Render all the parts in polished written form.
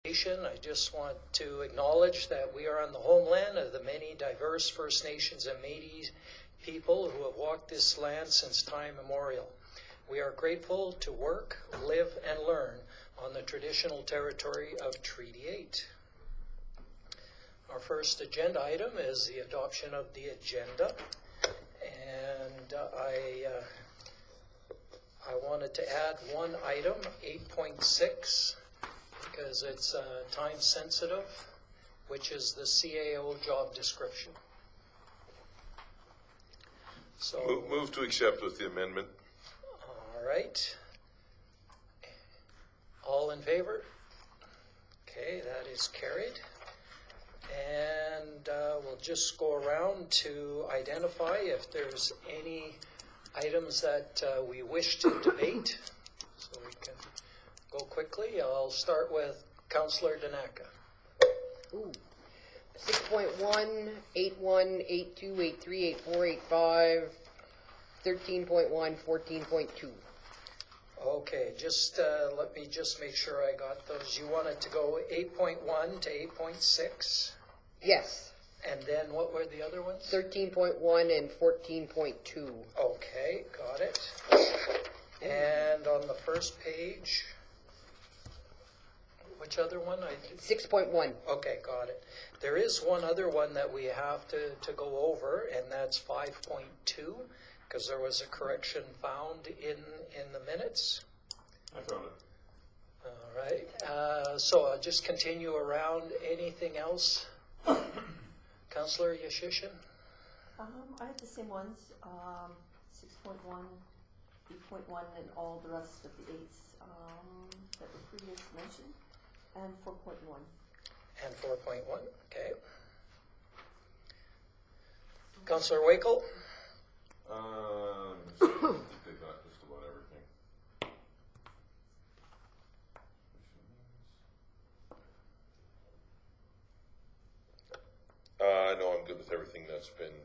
I just want to acknowledge that we are on the homeland of the many diverse First Nations and Métis people who have walked this land since time immemorial. We are grateful to work, live, and learn on the traditional territory of Treaty 8. Our first agenda item is the adoption of the agenda, and I wanted to add one item, 8.6, because it's time sensitive, which is the CAO job description. So Move to accept with the amendment. all right. All in favor? Okay, that is carried. And we'll just go around to identify if there's any items that we wish to debate. So we can go quickly. I'll start with Councillor Danaka. 6.1, 8.1, 8.2, 8.3, 8.4, 8.5, 13.1, 14.2. Okay, just let me just make sure I got those. You wanted to go 8.1 to 8.6? Yes. And then what were the other ones? 13.1 and 14.2. Okay, got it. And on the first page, which other one? 6.1. Okay, got it. There is one other one that we have to go over, and that's 5.2, because there was a correction found in the minutes. I found it. All right. So I'll just continue around. Anything else? Councillor Yashishin? I have the same ones, 6.1, 8.1, and all the rest of the 8s that were previously mentioned, and 4.1. And 4.1, okay. Councillor Wakel? I think they got just about everything. No, I'm good with everything that's been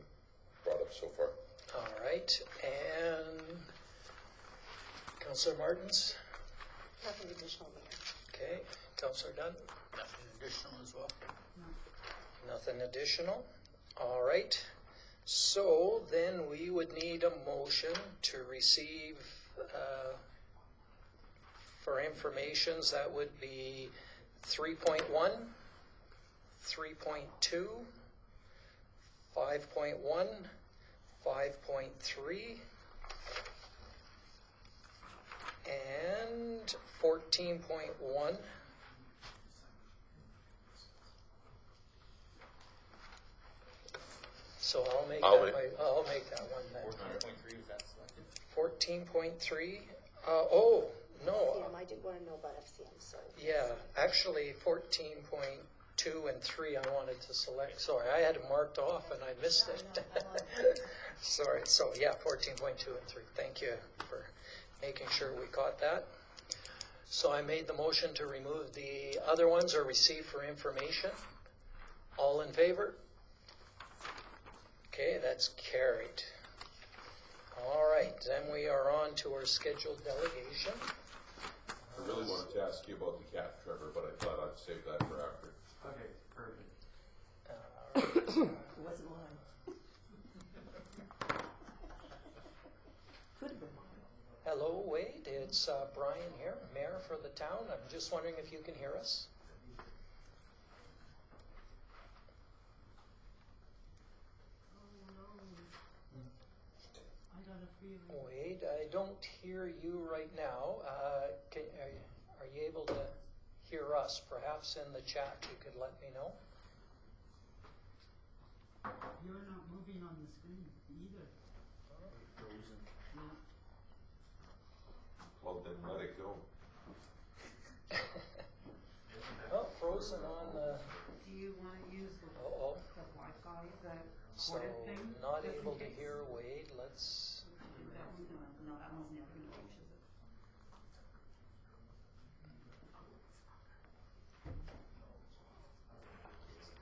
brought up so far. All right. And Councillor Martins? Nothing additional there. Okay. Councillor Dunn? Nothing additional as well. Nothing additional. All right. So then we would need a motion to receive for informations that would be 3.1, 3.2, 5.1, 5.3, and 14.1. So I'll make that one then. 14.3 is that selected? 14.3. Oh no. FCM, I did want to know about FCM, so. Yeah, actually 14.2 and 3 I wanted to select. Sorry, I had it marked off and I missed it. Sorry. So yeah, 14.2 and 3. Thank you for making sure we caught that. So I made the motion to remove the other ones or receive for information. All in favor? Okay, that's carried. All right, then we are on to our scheduled delegation. I really wanted to ask you about the cat, Trevor, but I thought I'd save that for after. Okay, perfect. It wasn't mine. Could have been mine. Hello, Wade. It's Brian here, Mayor for the town. I'm just wondering if you can hear us. Wade, I don't hear you right now. Are you able to hear us? Perhaps in the chat you could let me know. You're not moving on the screen either. Frozen. Well, then let it go. Oh, frozen on the. Do you want to use the Wi-Fi, the So corded thing? not just in able to case? hear Wade. Let's. That one's no, that one's never going to reach, is it?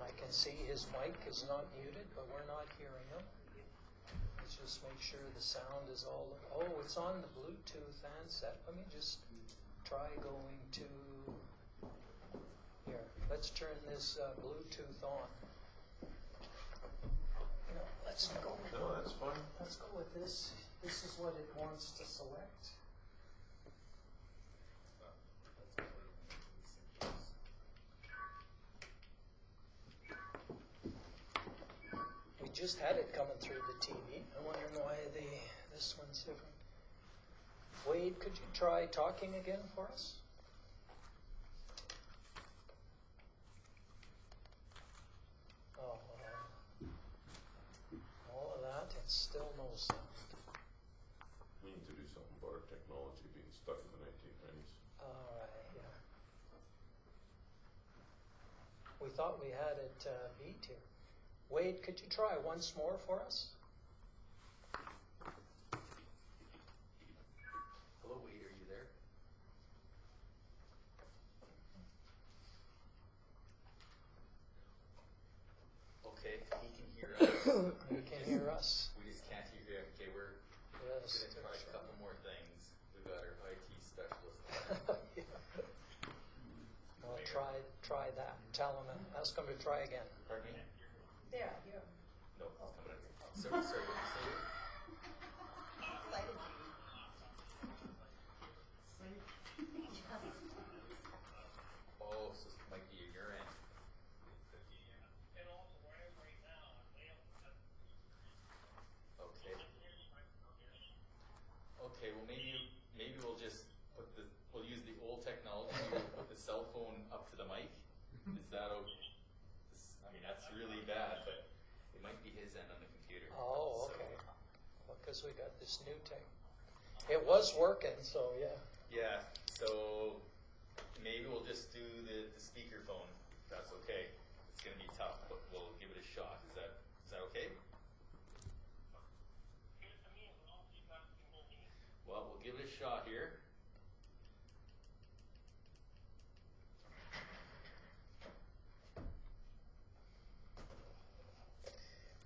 I can see his mic is not muted, but we're not hearing him. Let's just make sure the sound is all. Oh, it's on the Bluetooth handset. Let me just try going to. Here. let's turn this Bluetooth on. No, let's go. No, that's fine. Let's go with this. This is what it wants to select. We just had it coming through the TV. I wonder why this one's different. Wade, could you try talking again for us? Oh, all of that and still no sound. We need to do something about our technology being stuck in the 1990s. All right, yeah. We thought we had it beat here. Wade, could you try once more for us? Hello, Wade, are you there? Okay, he can hear us. You can hear us. We just can't hear him. Okay, we're Yes. gonna try a couple more things. We've got our IT specialist. Yeah. Well, try that. Tell him, ask him to try again. Pardon me? There, yeah. No, it's coming up. Sorry, what did you say? Oh, so it might be your end. Okay. Okay, well maybe we'll just we'll use the old technology. We'll put the cell phone up to the mic. Is that okay? I mean, that's really bad, but it might be his end on the computer. Oh, So- okay. Well, because we got this new tech. It was working, so yeah. Yeah, so maybe we'll just do the speakerphone. If that's okay. It's gonna be tough, but we'll give it a shot. Is that okay? Well, we'll give it a shot here.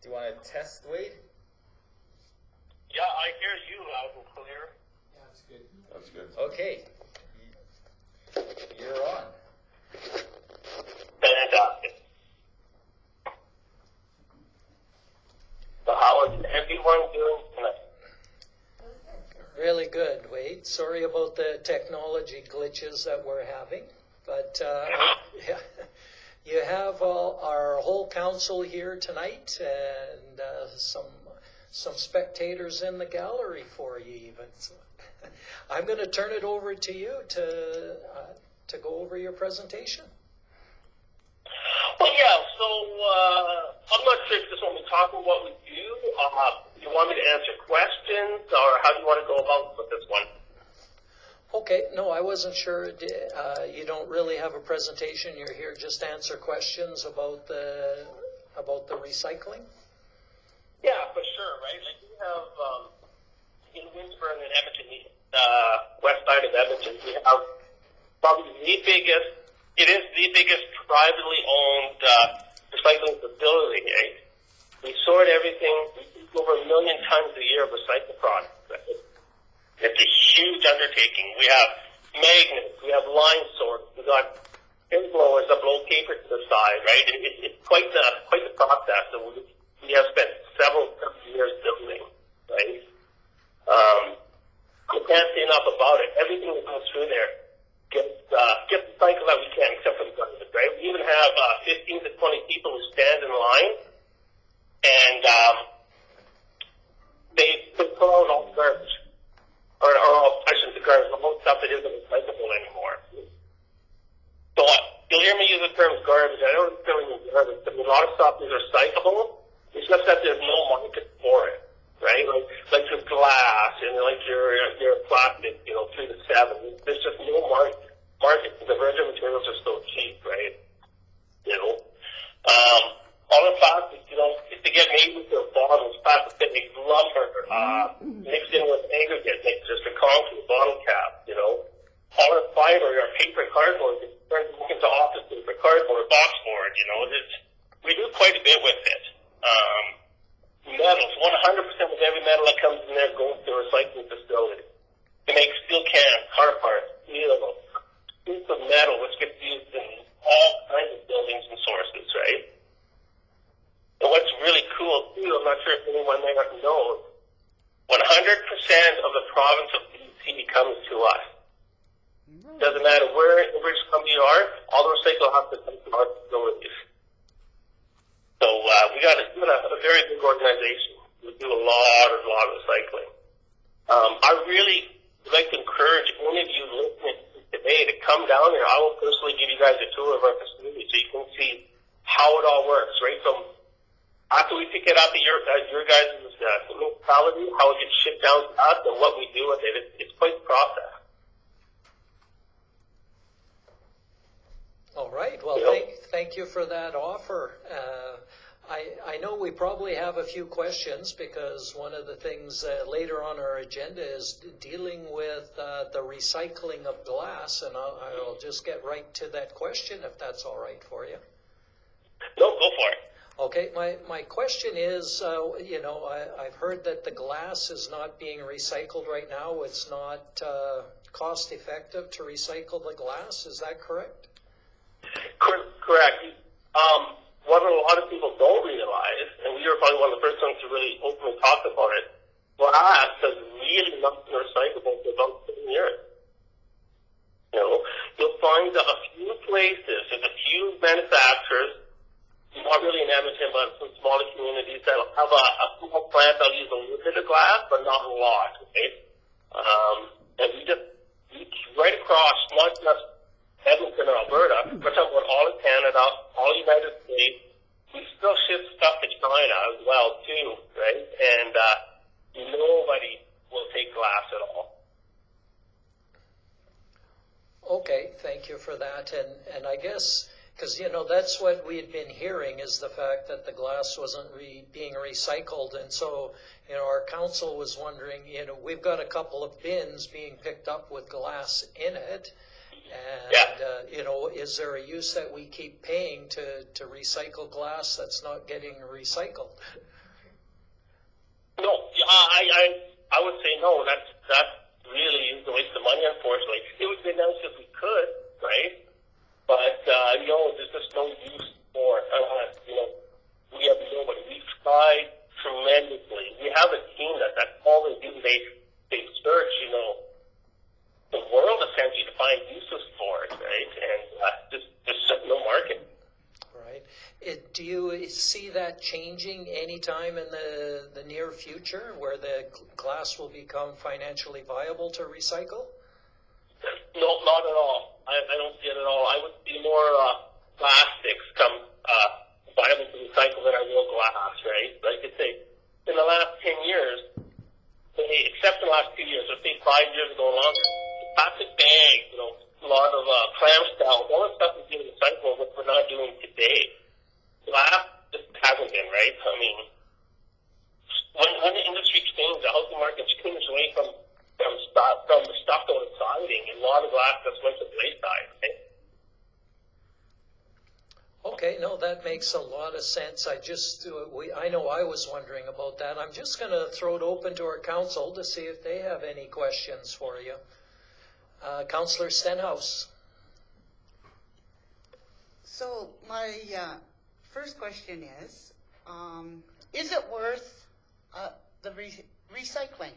Do you want to test, Wade? Yeah, I hear you loud and clear. That's good. That's good. Okay. You're on. Fantastic. So how is everyone doing tonight? Really good, Wade. Sorry about the technology glitches that we're having, but yeah, you have our whole council here tonight, and some spectators in the gallery for you even. So, I'm going to turn it over to you to go over your presentation. Well, yeah, so I'm not sure if this one we're talking what we do. Do you want me to answer questions, or how do you want to go about with this one? Okay, no, I wasn't sure. You don't really have a presentation. You're here just to answer questions about the recycling. Yeah, for sure, right? Like we have in Winsburg and Edmonton, west side of Edmonton, we have probably the biggest privately owned recycling facility. Right? We sort everything. We do over 1 million tons a year of recycled products. Right? It's a huge undertaking. We have magnets. We have line sorts. We got air blowers that blow paper to the side. Right? And it's quite the process. So we have spent several years building. Right? I can't say enough about it. Everything that goes through there gets the cycle that we can, except for the garbage, right? We even have 15 to 20 people who stand in line, and they pull out all the garbage, or all, I shouldn't say garbage, the whole stuff that isn't recyclable anymore. So you'll hear me use the term garbage. I don't necessarily mean garbage, but a lot of stuff is recyclable. It's just that there's no market for it. Right, like your glass and like your plastic, 3 to 7. There's just no market because the virgin materials are so cheap, right? All the plastics, to get made with their bottles, plastic that makes lumber, mixed in with aggregate mixtures for concrete, bottle caps, all the fiber, our paper, cardboard, it turns into office paper, cardboard, boxboard, we do quite a bit with it. Metals, 100% of every metal that comes in there goes to a recycling facility. They make steel cans, car parts, steel, pieces of metal, which gets used in all kinds of anyone there knows, 100% of the province of BC comes to us. Doesn't matter where in British Columbia you are, all the recycle has to come to our facilities. So we got a very big organization. We do a lot of recycling. I really would like to encourage any of you listening today to come down here. I will personally give you guys a tour of our facility so you can see how it all works, right? From after we pick it up at your guys' municipality, how it gets shipped down to us and what we do with it. It's quite the process. All right. Well, thank you for that offer. I know we probably have a few questions because one of the things later on our agenda is dealing with the recycling of glass, and I'll just get right to that question if that's all right for you. No, go for it. Okay, my question is, I've heard that the glass is not being recycled right now. It's not cost effective to recycle the glass. Is that correct? Correct. What a lot of people don't realize, and we were probably one of the first ones to really openly talk about it, glass has really not been recyclable for about 10 years. You'll find a few places, there's a few manufacturers, not really in Edmonton, but some smaller communities that have a small plant that'll use a little bit of glass, but not a lot, okay? And we right across, not just Edmonton or Alberta, we're talking about all of Canada, all the United States. We still ship stuff to China as well, too, right? And nobody will take glass at all. Okay, thank you for that. And I guess, because, that's what we had been hearing is the fact that the glass wasn't being recycled. And so, our council was wondering, we've got a couple of bins being picked up with glass in it. And, is there a use that we keep paying to recycle glass that's not getting recycled? No, I would say no. That really is a waste of money, unfortunately. It would be nice if we could, right? But, there's just no use for it. We have nobody. We've tried tremendously. We have a team that's all they do. They search, the world essentially to find uses for it, right? And just no market. Right. Do you see that changing anytime in the near future where the glass will become financially viable to recycle? No, not at all. I don't see it at all. I would see more plastics come viable to recycle than I will glass, right? Like I say, in the last 10 years, except in the last 2 years, let's say 5 years ago longer, plastic bags, a lot of clamshells, all that stuff is being recyclable, which we're not doing today. Glass just hasn't been, right? I mean, when the industry changed, the housing market changed away from the stuff that was siding, and a lot of glass just went to the wayside, right? Okay, no, that makes a lot of sense. I know I was wondering about that. I'm just going to throw it open to our council to see if they have any questions for you. Councillor Stenhouse. So my first question is it worth the recycling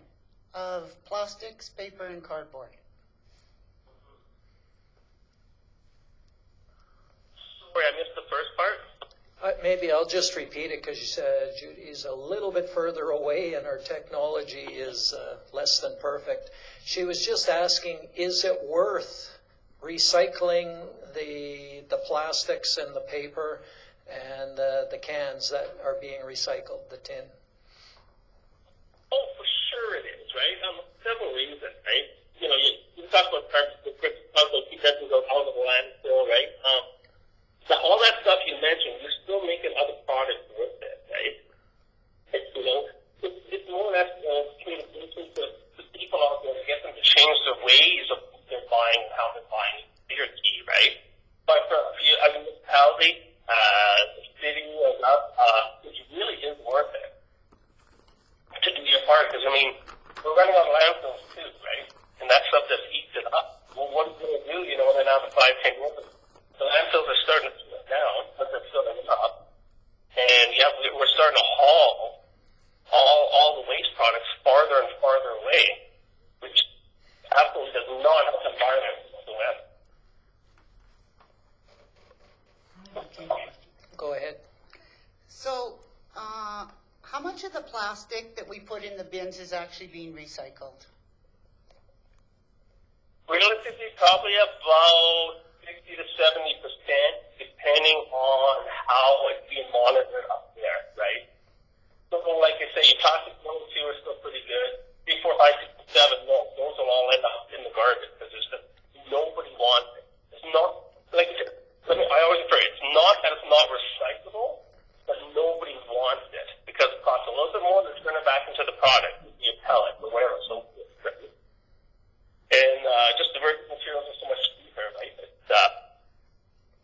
of plastics, paper, and cardboard? Sorry, I missed the first part. Maybe I'll just repeat it because Judy's a little bit further away and our technology is less than perfect. She was just asking, is it worth recycling the plastics and the paper and the cans that are being recycled, the tin? Oh, for sure it is, right? Several reasons, right? You talk about carbon footprint, you talk about keeping those out of the landfill, right? All that stuff you mentioned, you're still making other products with it, right? It's more or less communication to people out there to get them to change their ways of what they're buying and how they're buying. It's bigger key, right? But for a municipality, the city, it really is worth it to do your part. Because, we're running out of landfills too, right? And that stuff just eats it up. Well, what are we going to do, in another 5-10 years? The landfills are starting to slow down, but they're filling up. And we're starting to haul all the waste products farther and farther away, which absolutely does not help the environment whatsoever. Go ahead. So, how much of the plastic that we put in the bins is actually being recycled? Realistically, probably about 60 to 70%, depending on how it's being monitored up there, right? So, like I say, your plastic ones too are still pretty good. 3, 4, 5, 6, 7, no, those will all end up in the garbage because there's just nobody wants it. It's not like I said. I always refer. It's not that it's not recyclable, but nobody wants it because it costs a little bit more to turn it back into the product, be a pellet or whatever. So, right? And just the virgin materials are so much cheaper, right?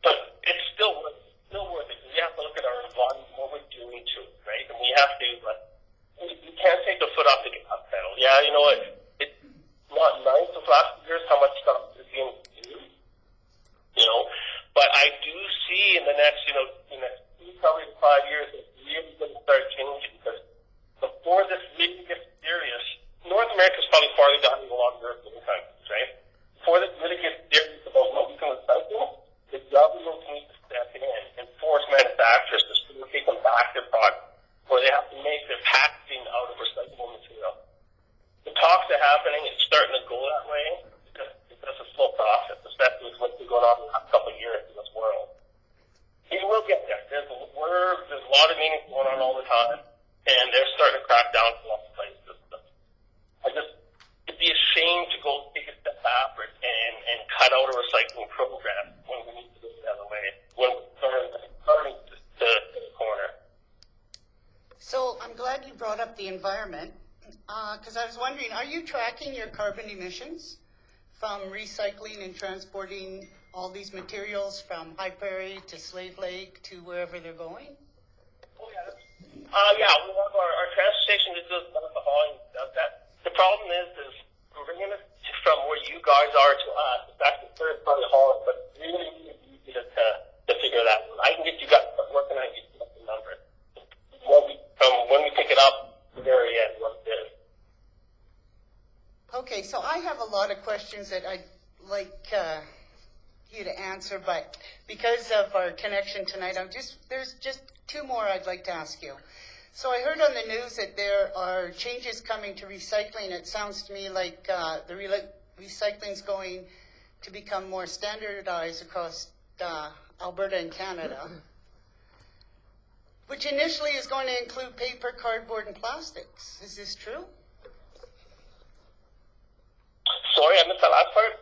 But it's still worth it. We have to look at our environment, what we're doing to it, right? And we have to. We can't take the foot off the gas pedal. Yeah, you know what? It's not nice the last years how much stuff is being used, you know. But I do see in the next, in the next probably 5 years, it's really going to start changing because before this really gets serious, North America's probably farther down than a lot of European countries, right? Before this really gets serious about what we can recycle, the government needs to step in and force manufacturers to take them back their product, or they have to make their packaging out of recyclable material. The talks are happening. It's starting to go that way. It's just a slow process, especially with what's been going on in the last couple of years in this world. It will get there. There's a lot of meetings going on all the time, and they're starting to crack down in a lot of places. It'd be a shame to go take a step backward and cut out a recycling program when we need to go the other way, when we're starting to the corner. So, I'm glad you brought up the environment, because I was wondering, are you tracking your carbon emissions from recycling and transporting all these materials from High Prairie to Slave Lake to wherever they're going? Oh, yeah. Yeah, we have our transportation that does the hauling does that. The problem is bringing it from where you guys are to us. It's actually third-party hauling, but it's really easy to figure that out. I can get you guys working on getting the number. From when we pick it up to the very end, what it is. Okay, so I have a lot of questions that I'd like you to answer, but because of our connection tonight, there's just 2 more I'd like to ask you. So I heard on the news that there are changes coming to recycling. It sounds to me like the recycling's going to become more standardized across Alberta and Canada, which initially is going to include paper, cardboard, and plastics. Is this true? Sorry, I missed that last part.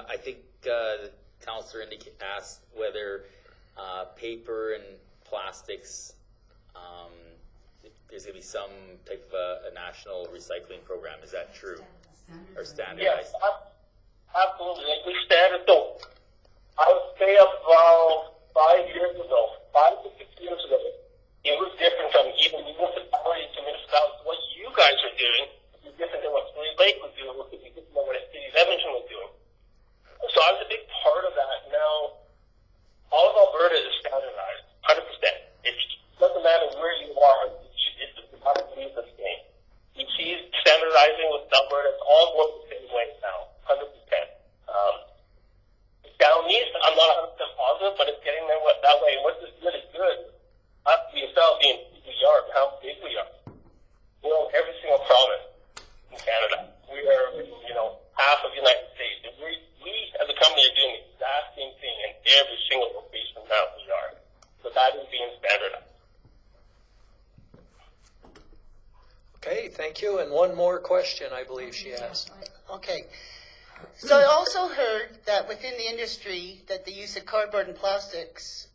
I think Councillor asked whether paper and plastics, there's going to be some type of a national recycling program. Is that true? Or standardized? Yes, absolutely. Like we standard, so I would say about 5 years ago, 5 to 6 years ago, it was different from even municipality to municipality. What you guys are doing is different than what Slave Lake was doing, which is different than what City of Edmonton was doing. So I was a big part of that. Now, all of Alberta is standardized, 100%. It doesn't matter where you are, it's not to use the same. You see standardizing with Alberta, it's all going the same way now, 100%. Down east, I'm not 100% positive, but it's getting there that way. And what's really good, us yourself being who we are, how big we are. We own every single province in Canada. We are, half of the United States. And we as a company are doing the exact same thing in every single location that we are. So that is being standardized. Okay, thank you. And one more question, I believe she asked. Okay. So I also heard that within the industry that the use of cardboard and plastics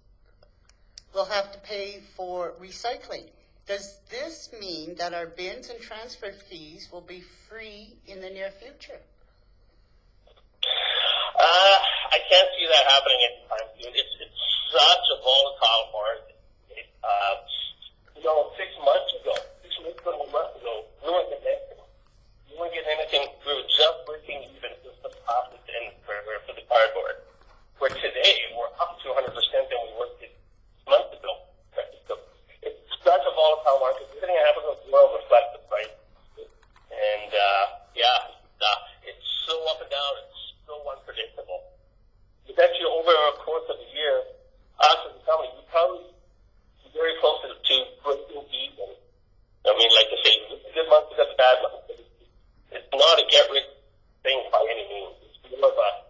will have to pay for recycling. Does this mean that our bins and transfer fees will be free in the near future? I can't see that happening anytime soon. It's such a volatile market. 6 months ago, we weren't getting anything. We weren't getting anything. We were just breaking even just the profit in for the cardboard. Where today, we're up to 100% than we were 6 months ago. so unpredictable. I bet you over a course of a year, us as a company, we probably be very close to breaking even. I mean, like I say, it's a good month, it's a bad month. It's not a get-rich thing by any means. It's more of a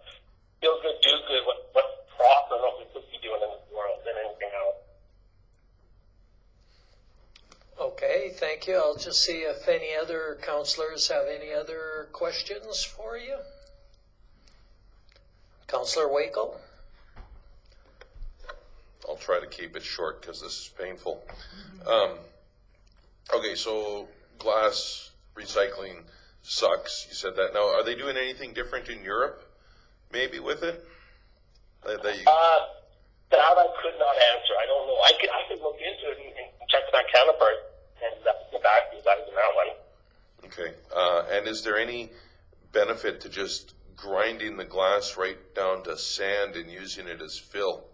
feel good, do good, what's proper and what we could be doing in this world than anything else. Okay, thank you. I'll just see if any other councillors have any other questions for you. Councillor Wakel? I'll try to keep it short because this is painful. Okay, so glass recycling sucks. You said that. Now, are they doing anything different in Europe, maybe with it? That I could not answer. I don't know. I could look into it and check with my counterpart and get back to you guys on that one. Okay. And is there any benefit to just grinding the glass right down to sand and using it as fill?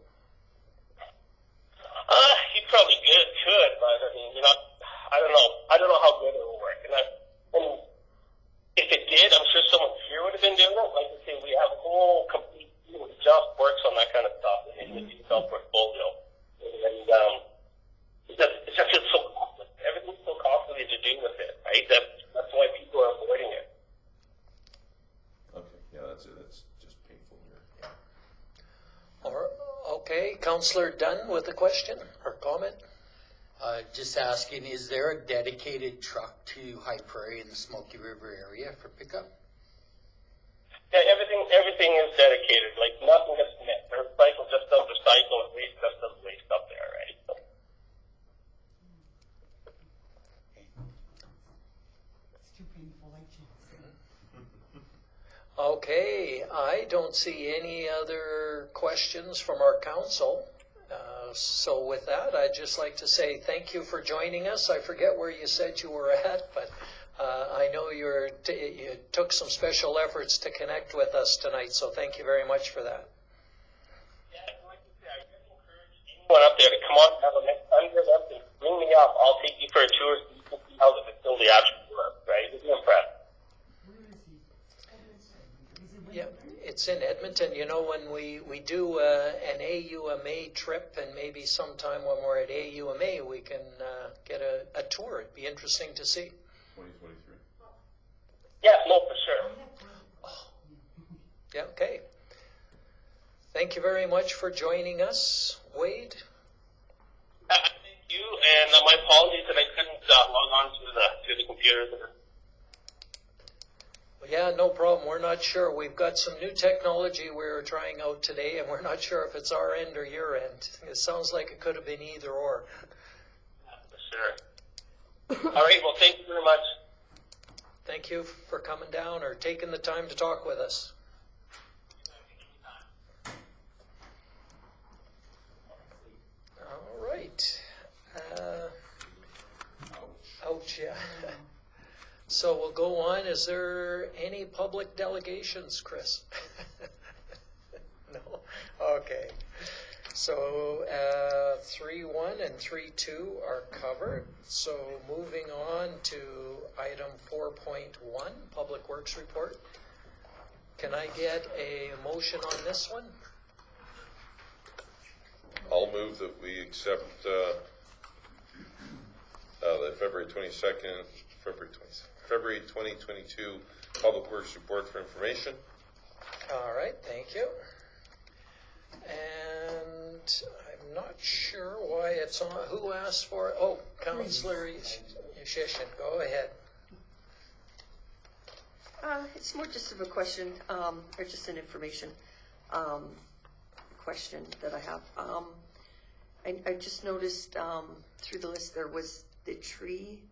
You probably could, but I mean, I don't know. I don't know how good it will work. And if it did, I'm sure someone here would have been doing it. Like I say, we have a whole complete team that just works on that kind of stuff in the DSL portfolio. And it just feels so costly. Everything's so costly to do with it, right? That's why people are avoiding it. Okay, yeah, that's it. That's just painful here. Okay, Councillor Dunn with a question or comment? Just asking, is there a dedicated truck to High Prairie in the Smoky River area for pickup? Yeah, everything is dedicated. Like nothing gets missed. The recycle just does recycle, and waste just does waste up there, right? So. It's too painful, I can't. Okay, I don't see any other questions from our council. So with that, I'd just like to say thank you for joining us. I forget where you said you were at, but I know you took some special efforts to connect with us tonight, so thank you very much for that. Yeah, like I said, I just encourage anyone up there to come on, have a next time with us, and bring me up. I'll take you for a tour so you can see how the facility actually works, right? You'll be impressed. Where is he? Yeah, it's in Edmonton. You know, when we do an AUMA trip, and maybe sometime when we're at AUMA, we can get a tour. It'd be interesting to see. 2023. Yeah, no, for sure. Yeah, okay. Thank you very much for joining us, Wade. Thank you, and my apologies that I couldn't log on to the computer. Yeah, no problem. We're not sure. We've got some new technology we're trying out today, and we're not sure if it's our end or your end. It sounds like it could have been either or. For sure. All right, well, thank you very much. Thank you for coming down or taking the time to talk with us. All right. Ouch, yeah. So we'll go on. Is there any public delegations, Chris? No? Okay. So 3.1 and 3.2 are covered. So moving on to item 4.1, Public Works Report. Can I get a motion on this one? I'll move that we accept the February 2022 Public Works Report for information. All right, thank you. And I'm not sure why it's on. Who asked for it? Oh, Councillor Shishin, go ahead. It's more just of a question, or just an information question that I have. I just noticed through the list there was the tree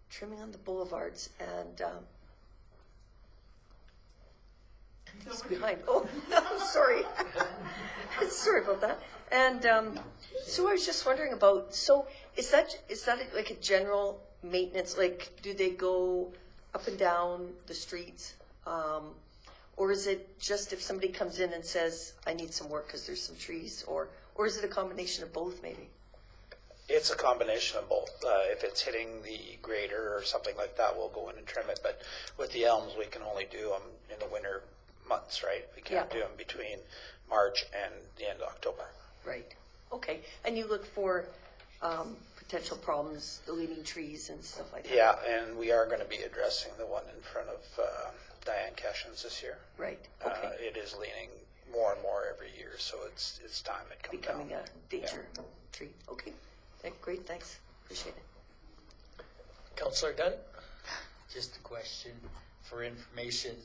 trimming on the boulevards, and he's behind. Oh, I'm sorry. Sorry about that. And so I was just wondering about. So is that like a general maintenance? Like, do they go up and down the streets, or is it just if somebody comes in and says, "I need some work because there's some trees," or is it a combination of both, maybe? It's a combination of both. If it's hitting the grader or something like that, we'll go in and trim it. But with the elms, we can only do them in the winter months, right? We can't Yeah. do them between March and the end of October. Right, okay. And you look for potential problems, the leaning trees and stuff like that? Yeah, and we are going to be addressing the one in front of Diane Cashins this year. Right, okay. It is leaning more and more every year, so it's time it comes down. Becoming a danger tree. Okay, great, thanks. Appreciate it. Councillor Dunn? Just a question for information.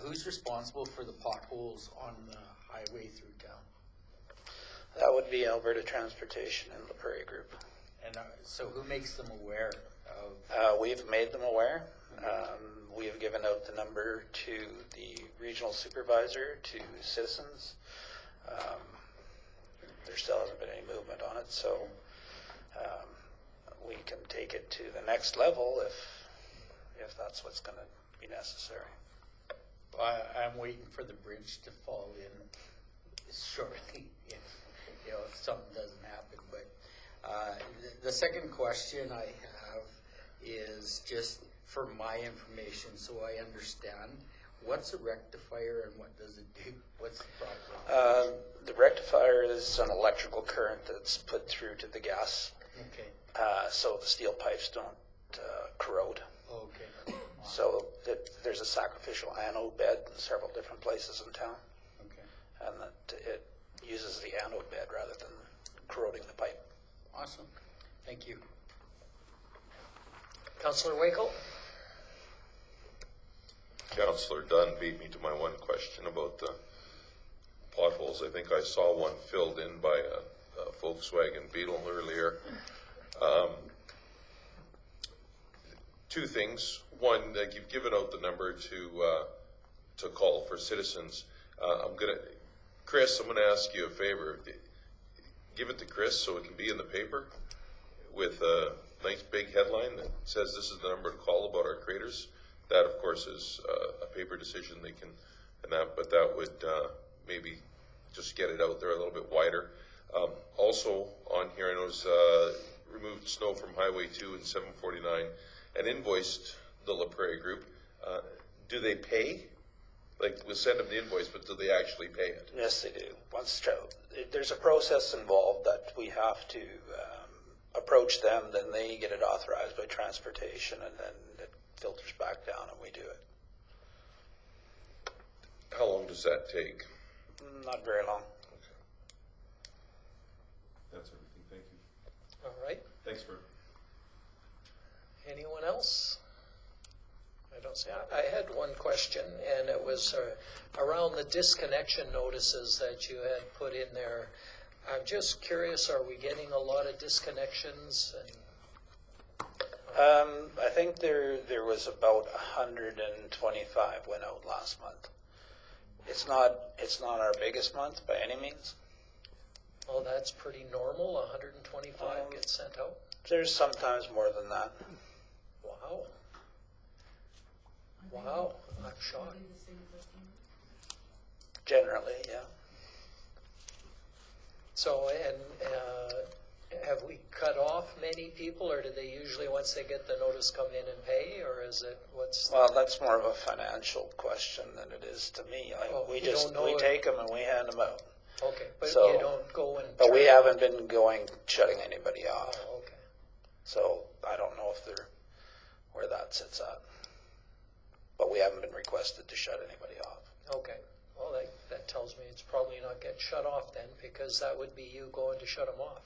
Who's responsible for the potholes on the highway through town? That would be Alberta Transportation and La Prairie Group. And so who makes them aware of? We've made them aware. We have given out the number to the regional supervisor, to citizens. There still hasn't been any movement on it, so we can take it to the next level if that's what's going to be necessary. I'm waiting for the bridge to fall in shortly if something doesn't happen. But the second question I have is just for my information, so I understand. What's a rectifier and what does it do? What's the problem? The rectifier is an electrical current that's put through to the gas, Okay. so the steel pipes don't corrode. Okay. So there's a sacrificial anode bed in several different places in town, Okay. and that it uses the anode bed rather than corroding the pipe. Awesome. Thank you. Councillor Wakel? Councillor Dunn beat me to my one question about the potholes. I think I saw one filled in by a Volkswagen Beetle earlier. Two things. One, you've given out the number to call for citizens. Chris, I'm gonna ask you a favor. Give it to Chris so it can be in the paper with a nice big headline that says this is the number to call about our craters. That, of course, is a paper decision they can, but that would maybe just get it out there a little bit wider. Also on here, I noticed removed snow from Highway 2 and 749 and invoiced the La Prairie Group. Do they pay? Like, we'll send them the invoice, but do they actually pay it? Yes, they do. There's a process involved that we have to approach them, then they get it authorized by transportation, and then it filters back down and we do it. How long does that take? Not very long. That's everything. Thank you. All right. Thanks for. Anyone else? I don't see. I had one question, and it was around the disconnection notices that you had put in there. I'm just curious, are we getting a lot of disconnections? I think there was about 125 went out last month. It's not our biggest month by any means. Oh, that's pretty normal, 125 get sent out? There's sometimes more than that. Wow. Wow, I'm shocked. Generally, yeah. So, and have we cut off many people, or do they usually, once they get the notice, come in and pay, or is it, what's? Well, that's more of a financial question than it is to me. We take them and we hand them out. Okay, but So- you don't go and. But we track- haven't been shutting anybody off. Oh, okay. So I don't know where that sits at. But we haven't been requested to shut anybody off. Okay, well, that tells me it's probably not getting shut off then, because that would be you going to shut them off.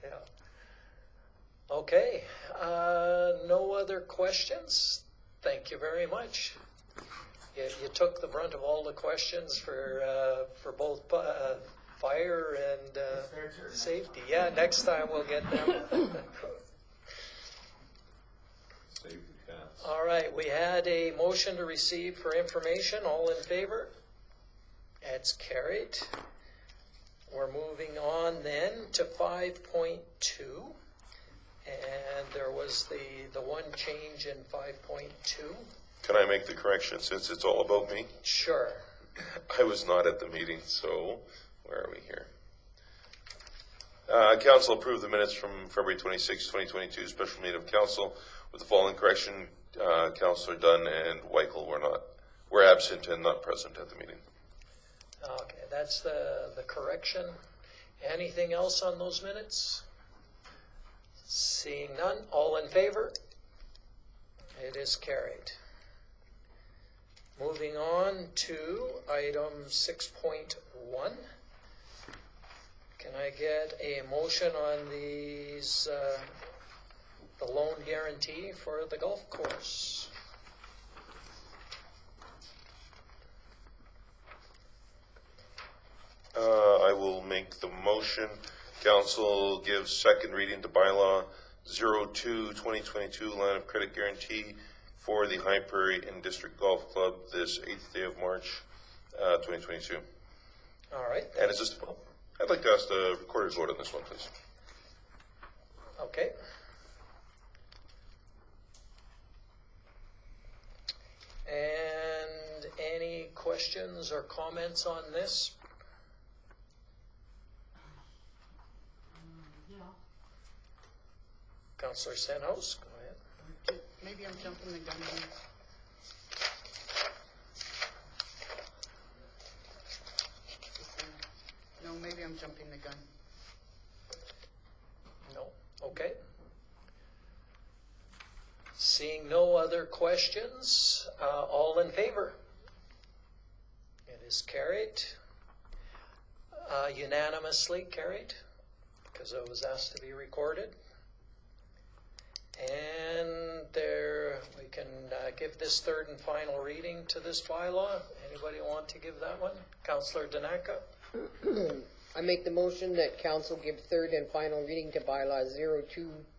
Yeah. Okay, no other questions? Thank you very much. You took the brunt of all the questions for both fire and safety. Yeah, next time we'll get them. All right, we had a motion to receive for information. All in favor? It's carried. We're moving on then to 5.2. And there was the one change in 5.2. Can I make the correction since it's all about me? Sure. I was not at the meeting, so where are we here? Council approved the minutes from February 26, 2022 special meeting of council with the following correction. Councillor Dunn and Weichel were not were absent and not present at the meeting. Okay, that's the correction. Anything else on those minutes? Seeing none, all in favor? It is carried. Moving on to item 6.1. Can I get a motion on these, the loan guarantee for the golf course? I will make the motion. Council gives second reading to bylaw 02-2022 line of credit guarantee for the High Prairie and District Golf Club this 8th day of March, 2022. All right. And is this, I'd like to ask the recorder's vote on this one, please. Okay. And any questions or comments on this? Yeah. Councillor Stenhouse, go ahead. Maybe I'm jumping the gun here. No, maybe I'm jumping the gun. No? Okay. Seeing no other questions, all in favor? It is carried. Unanimously carried, because it was asked to be recorded. And there, we can give this third and final reading to this bylaw. Anybody want to give that one? Councillor Danaka? I make the motion that council give third and final reading to bylaw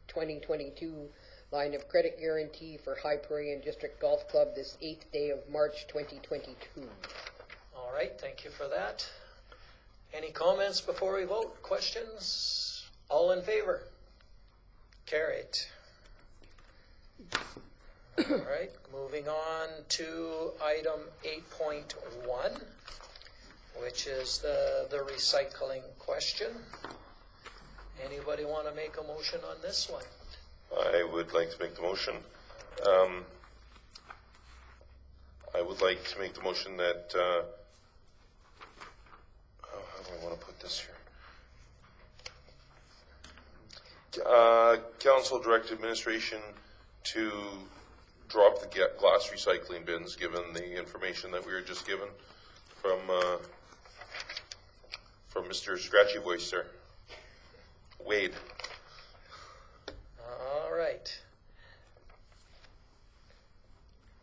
02-2022 line of credit guarantee for High Prairie and District Golf Club this 8th day of March 2022. All right, thank you for that. Any comments before we vote? Questions? All in favor? Carried. All right, moving on to item 8.1, which is the recycling question. Anybody want to make a motion on this one? I would like to make the motion. I would like to make the motion that, how do I want to put this here? Council direct administration to drop the glass recycling bins, given the information that we were just given from Mr. Scratchy Voice there. Wade. All right.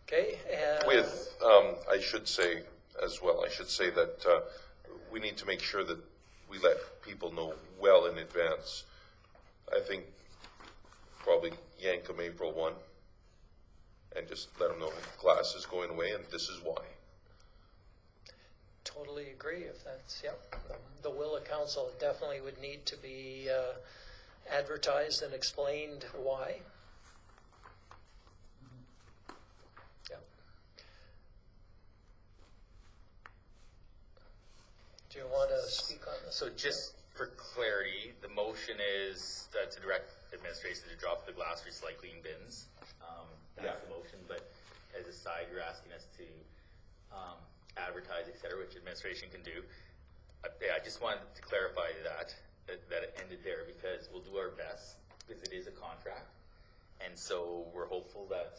Okay. With, I should say as well, I should say that we need to make sure that we let people know well in advance. I think probably yank them April 1 and just let them know glass is going away and this is why. Totally agree. If that's, yep, the will of council, it definitely would need to be advertised and explained why. Yep. Do you want to speak on this? So just for clarity, the motion is to direct administration to drop the glass recycling bins. That's the motion, but as a side, you're asking us to advertise, et cetera, which administration can do. I just wanted to clarify that it ended there, because we'll do our best, because it is a contract. And so we're hopeful that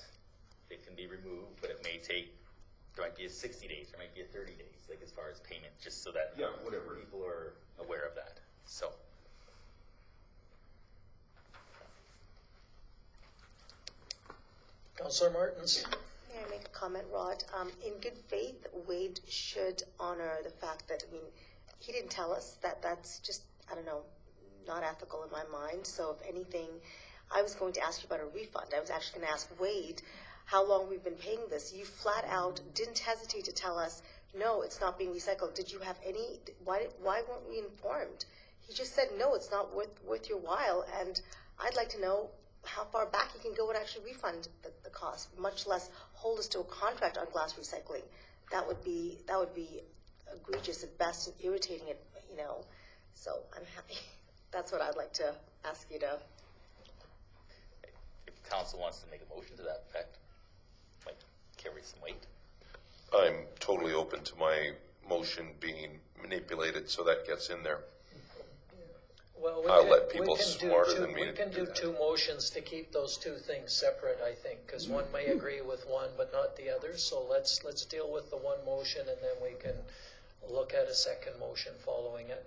it can be removed, but it may take, there might be a 60 days, there might be a 30 days, like as far as payment, just so that people are aware of that. So. Councillor Martins. May I make a comment, Rod? In good faith, Wade should honor the fact that, I mean, he didn't tell us that. That's just, I don't know, not ethical in my mind. So if anything, I was going to ask you about a refund. I was actually going to ask Wade how long we've been paying this. You flat out didn't hesitate to tell us, no, it's not being recycled. Did you have any, why weren't we informed? He just said, no, it's not worth your while. And I'd like to know how far back you can go and actually refund the cost, much less hold us to a contract on glass recycling. That would be egregious at best and irritating it, you know. So I'm happy. That's what I'd like to ask you to. If council wants to make a motion to that effect, might carry some weight. I'm totally open to my motion being manipulated so that gets in there. Well, I'll let people we can do smarter two- than me We can do do that. two motions to keep those two things separate, I think, because one may agree with one but not the other. So let's deal with the one motion and then we can look at a second motion following it.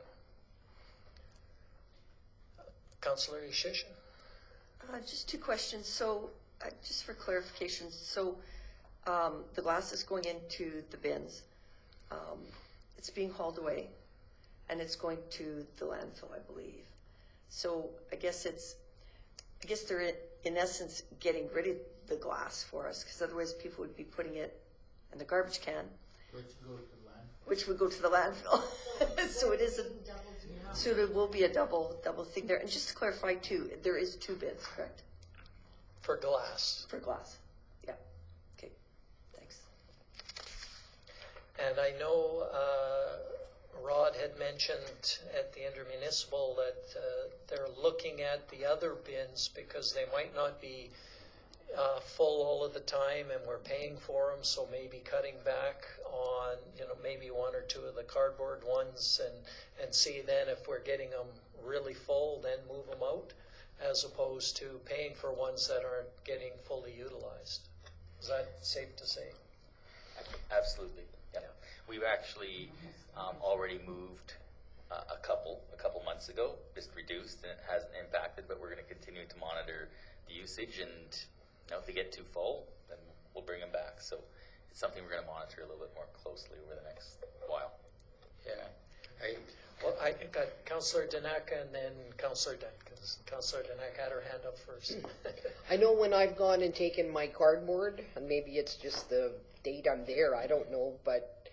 Councillor Ishishin? Just two questions. So, just for clarification, so the glass is going into the bins. It's being hauled away, and it's going to the landfill, I believe. So I guess they're in essence getting rid of the glass for us, because otherwise people would be putting it in the garbage can, which would go to the landfill. So it is so there will be a double thing there. And just to clarify too, there is two bins, correct? For glass. For glass. Yeah. Okay. Thanks. And I know Rod had mentioned at the intermunicipal that they're looking at the other bins because they might not be full all of the time, and we're paying for them, so maybe cutting back on, maybe one or two of the cardboard ones, and see then if we're getting them really full, then move them out, as opposed to paying for ones that aren't getting fully utilized. Is that safe to say? Absolutely. Yeah. We've actually already moved a couple months ago, just reduced, and it hasn't impacted, but we're going to continue to monitor the usage, and if they get too full, then we'll bring them back. So it's something we're going to monitor a little bit more closely over the next while. Yeah. Well, I got Councillor Danak and then Councillor Duncan. Councillor Danak had her hand up first. I know when I've gone and taken my cardboard, and maybe it's just the date I'm there, I don't know, but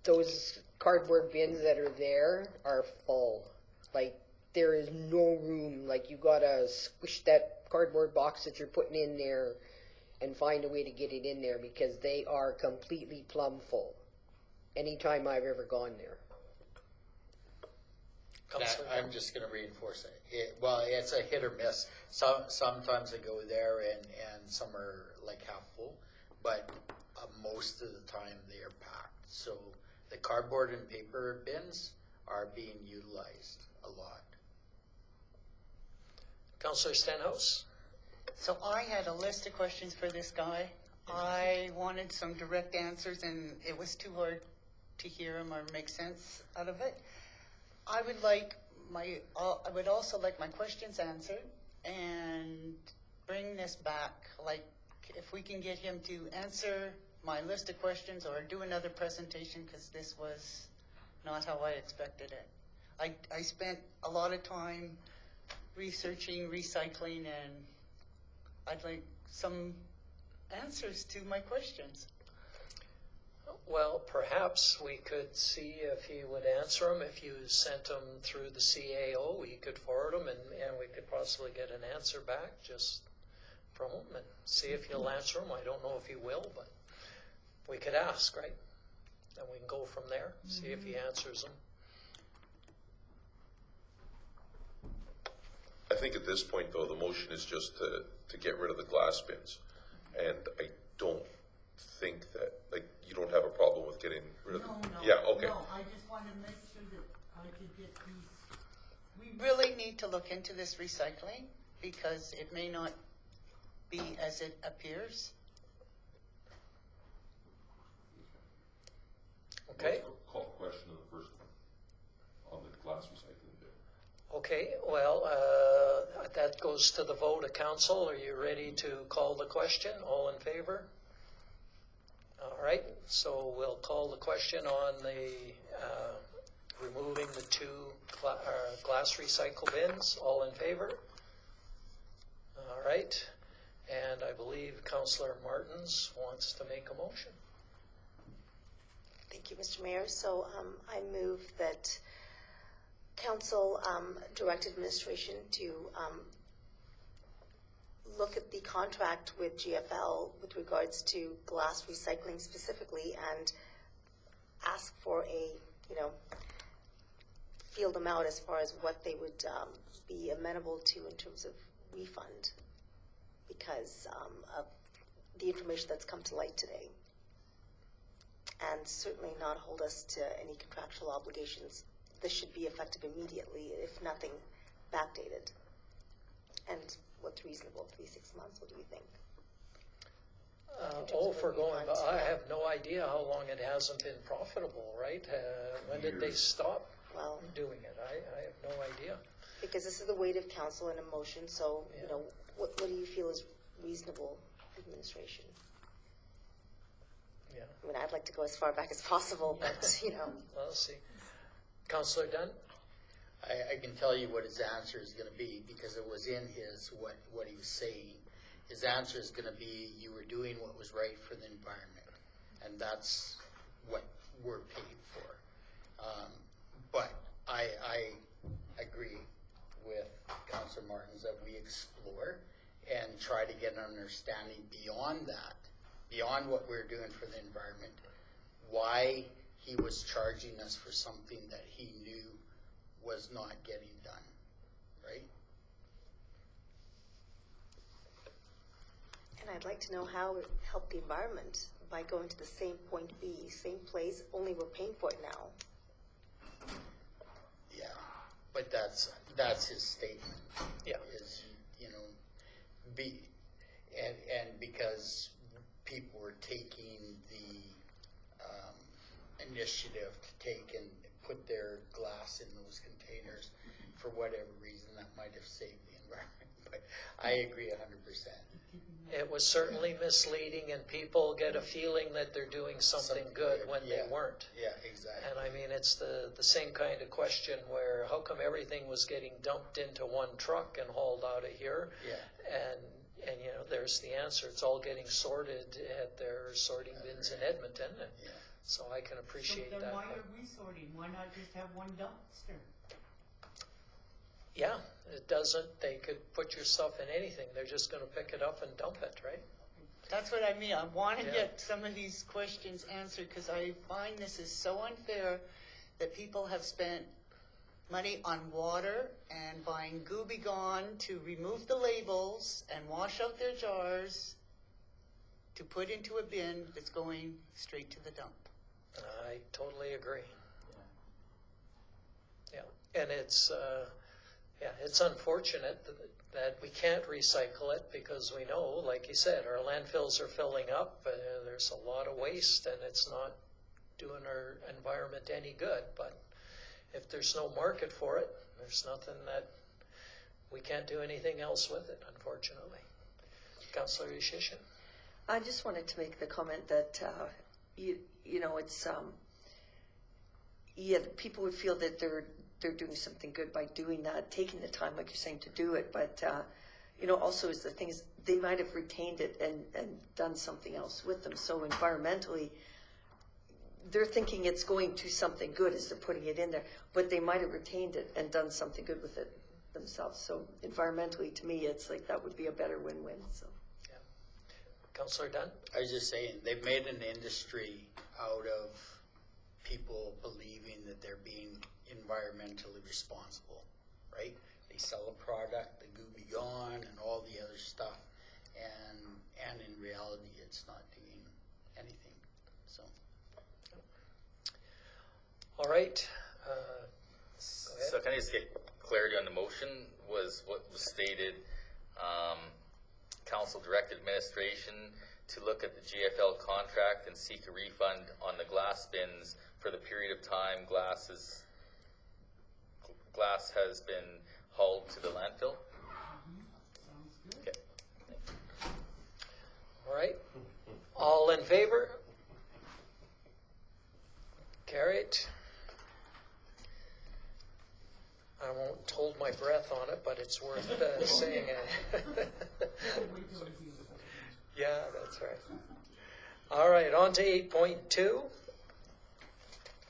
those cardboard bins that are there are full. Like, there is no room. Like, you gotta squish that cardboard box that you're putting in there and find a way to get it in there, because they are completely plumb full anytime I've ever gone there. I'm just going to reinforce it. Well, it's a hit or miss. Sometimes I go there and some are like half full, but most of the time they are packed. So the cardboard and paper bins are being utilized a lot. Councillor Stenhouse? So I had a list of questions for this guy. I wanted some direct answers, and it was too hard to hear him or make sense out of it. I would also like my questions answered and bring this back. Like, if we can get him to answer my list of questions or do another presentation, because this was not how I expected it. I spent a lot of time researching recycling, and I'd like some answers to my questions. Well, perhaps we could see if he would answer them. If you sent them through the CAO, we could forward them, and we could possibly get an answer back just from him and see if he'll answer them. I don't know if he will, but we could ask, right? And we can go from there, see if he answers them. I think at this point, though, the motion is just to get rid of the glass bins. And I don't think that, like, you don't have a problem with getting rid of them? No, Yeah, okay. no, I just want to make sure that I could get these. We really need to look into this recycling, because it may not be as it appears. Okay. Call the question on the first one, on the glass recycling bin. Okay, well, that goes to the vote of council. Are you ready to call the question? All in favor? All right, so we'll call the question on the removing the two glass recycle bins. All in favor? All right, and I believe Councillor Martins wants to make a motion. Thank you, Mr. Mayor. So I move that Council direct administration to look at the contract with GFL with regards to glass recycling specifically, and ask for a, feel them out as far as what they would be amenable to in terms of refund, because of the information that's come to light today. and certainly not hold us to any contractual obligations. This should be effective immediately, if nothing, backdated. And what's reasonable, 6 months, what do you think? For going, but I have no idea how long it hasn't been profitable, right? When did they stop Well, doing it? I have no idea. because this is the weight of council and emotion, so, you know, what do you feel is reasonable administration? Yeah, I mean, I'd like to go as far back as possible, but, you know. we'll see. Councillor Dunn? I can tell you what his answer is gonna be, because it was in his, what he was saying. His answer is gonna be, you were doing what was right for the environment, and that's what we're paid for. But I agree with Councillor Martins that we explore and try to get an understanding beyond that, beyond what we're doing for the environment, why he was charging us for something that he knew was not getting done, right? And I'd like to know how it helped the environment by going to the same point B, same place, only we're paying for it now. Yeah, but that's his statement. Yeah. Is, you know, and because people were taking the initiative to take and put their glass in those containers for whatever reason, that might have saved the environment. But I agree 100%. It was certainly misleading, and people get a feeling that they're doing something good when they weren't. Yeah, exactly. And I mean, it's the same kind of question where how come everything was getting dumped into one truck and hauled out of here? Yeah. And you know, there's the answer. It's all getting sorted at their sorting bins in Edmonton. And Yeah. so I can appreciate So then that. why are we sorting? Why not just have one dumpster? Yeah, it doesn't, they could put your stuff in anything. They're just going to pick it up and dump it, right? That's what I mean. I want to Yeah. get some of these questions answered because I find this is so unfair that people have spent money on water and buying Gooby Gone to remove the labels and wash out their jars to put into a bin that's going straight to the dump. I totally agree. Yeah, and it's unfortunate that we can't recycle it because we know, like you said, our landfills are filling up. There's a lot of waste, and it's not doing our environment any good. But if there's no market for it, there's nothing that we can't do anything else with it, unfortunately. Councillor Yushishin? I just wanted to make the comment that, you know, it's, people would feel that they're doing something good by doing that, taking the time, like you're saying, to do it. But, you know, also is the thing is they might have retained it and done something else with them. So environmentally, they're thinking it's going to something good as they're putting it in there, but they might have retained it and done something good with it themselves. So environmentally, to me, it's like that would be a better win-win. So. Councillor Dunn? I was just saying, they've made an industry out of people believing that they're being environmentally responsible, right? They sell a product, the Gooby Gone and all the other stuff, and in reality, it's not doing anything, so. All right. So can I just get clarity on the motion? Was what was stated, council directed administration to look at the GFL contract and seek a refund on the glass bins for the period of time glass has been hauled to the landfill? Okay. All right. All in favor? Carried. I won't hold my breath on it, but it's worth saying it. Yeah, that's right. All right, on to 8.2.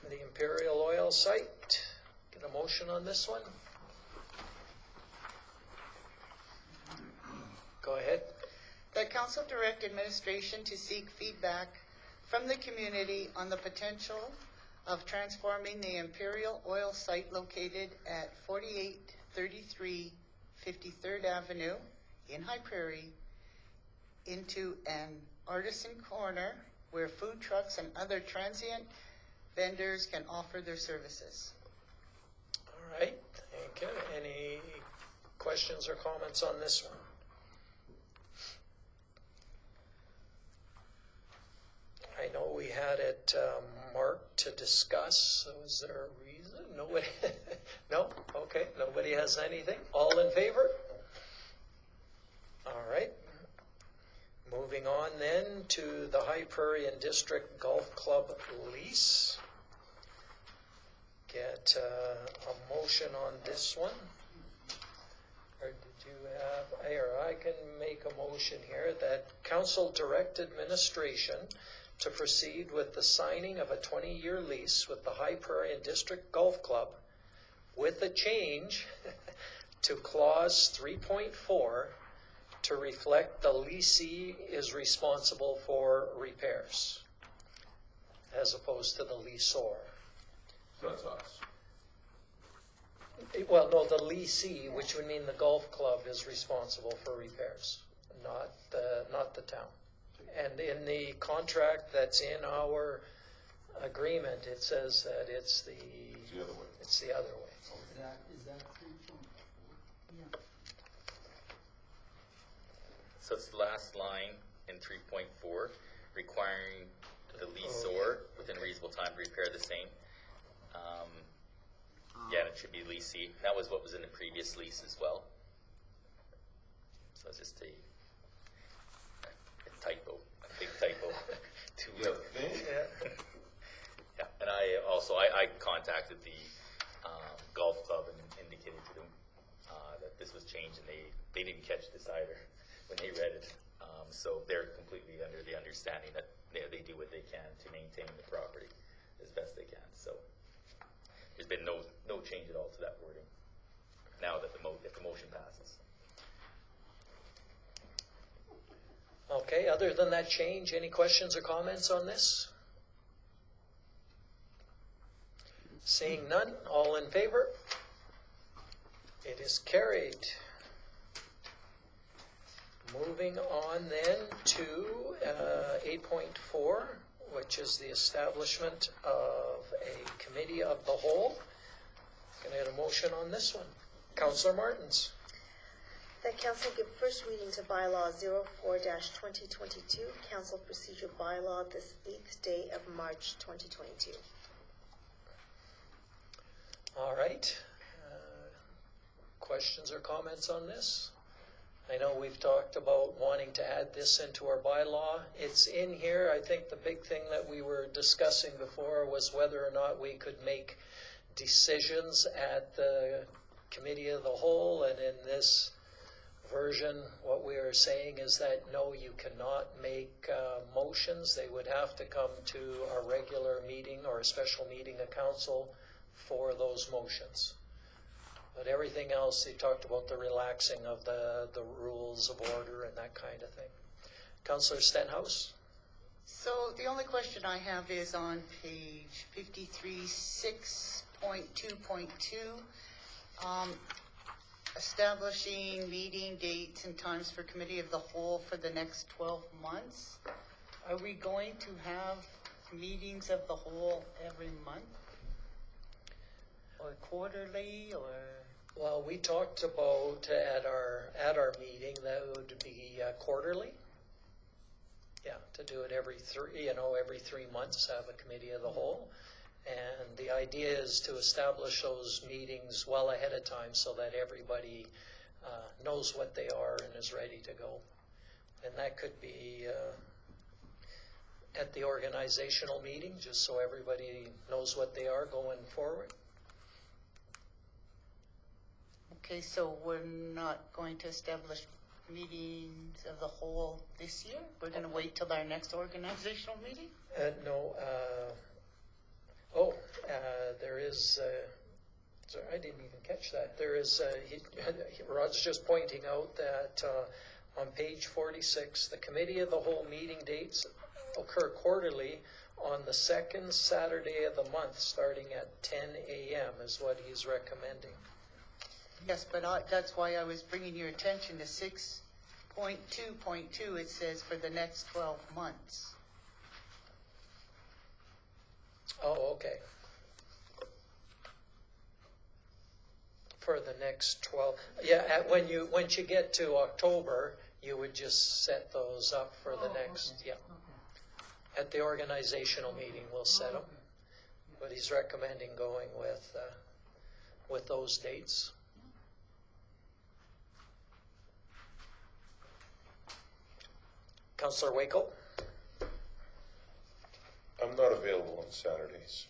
The Imperial Oil site. Get a motion on this one? Go ahead. That council direct administration to seek feedback from the community on the potential of transforming the Imperial Oil site located at 4833 53rd Avenue in High Prairie into an artisan corner where food trucks and other transient vendors can offer their services. All right, thank you. Any questions or comments on this one? I know we had it marked to discuss, so is there a reason? Nobody? No? Okay, nobody has anything? All in favor? All right. Moving on then to the High Prairie and District Golf Club lease. Get a motion on this one. Or did you have, here, I can make a motion here that council direct administration to proceed with the signing of a 20-year lease with the High Prairie and District Golf Club with a change to clause 3.4 to reflect the leasee is responsible for repairs as opposed to the leaseor. That's us. Well, no, the leasee, which would mean the golf club, is responsible for repairs, not the town. And in the contract that's in our agreement, it says that it's the other way. It's the other way. Is that 3.4? Yeah. So it's the last line in 3.4, requiring the leaseor within a reasonable time to repair the same. Yeah, and it should be leasee. That was what was in the previous lease as well. So it's just a typo, a big typo. You think? Yeah, and I contacted the golf club and indicated to them that this was changed, and they didn't catch this either when they read it. So they're completely under the understanding that they do what they can to maintain the property as best they can. So there's been no change at all to that wording. Now that if the motion passes. Okay, other than that change, any questions or comments on this? Seeing none, all in favor? It is carried. Moving on then to 8.4, which is the establishment of a committee of the whole. Can I get a motion on this one? Councillor Martins. That council give first reading to bylaw 04-2022, council procedure bylaw, this 8th day of March 2022. All right. Questions or comments on this? I know we've talked about wanting to add this into our bylaw. It's in here. I think the big thing that we were discussing before was whether or not we could make decisions at the committee of the whole, and in this version, what we are saying is that no, you cannot make motions. They would have to come to a regular meeting or a special meeting of council for those motions. But everything else, they talked about the relaxing of the rules of order and that kind of thing. Councillor Stenhouse? So the only question I have is on page 53, 6.2.2, establishing meeting dates and times for committee of the whole for the next 12 months. Are we going to have meetings of the whole every month? Or quarterly, or? Well, we talked about at our meeting that it would be quarterly. Yeah, to do it every 3 months, have a committee of the whole. And the idea is to establish those meetings well ahead of time so that everybody knows what they are and is ready to go. And that could be at the organizational meeting, just so everybody knows what they are going forward. Okay, so we're not going to establish meetings of the whole this year? We're going to wait till our next organizational meeting? No. There is. Sorry, I didn't even catch that. There is. Rod's just pointing out that on page 46, the committee of the whole meeting dates occur quarterly on the second Saturday of the month, starting at 10 a.m. is what he's recommending. Yes, but that's why I was bringing your attention to 6.2.2. It says for the next 12 months. Oh, okay. For the next 12, yeah, once you get to October, you would just set those up for the next, yeah. At the organizational meeting, we'll set them. But he's recommending going with those dates. Councillor Wakel? I'm not available on Saturdays.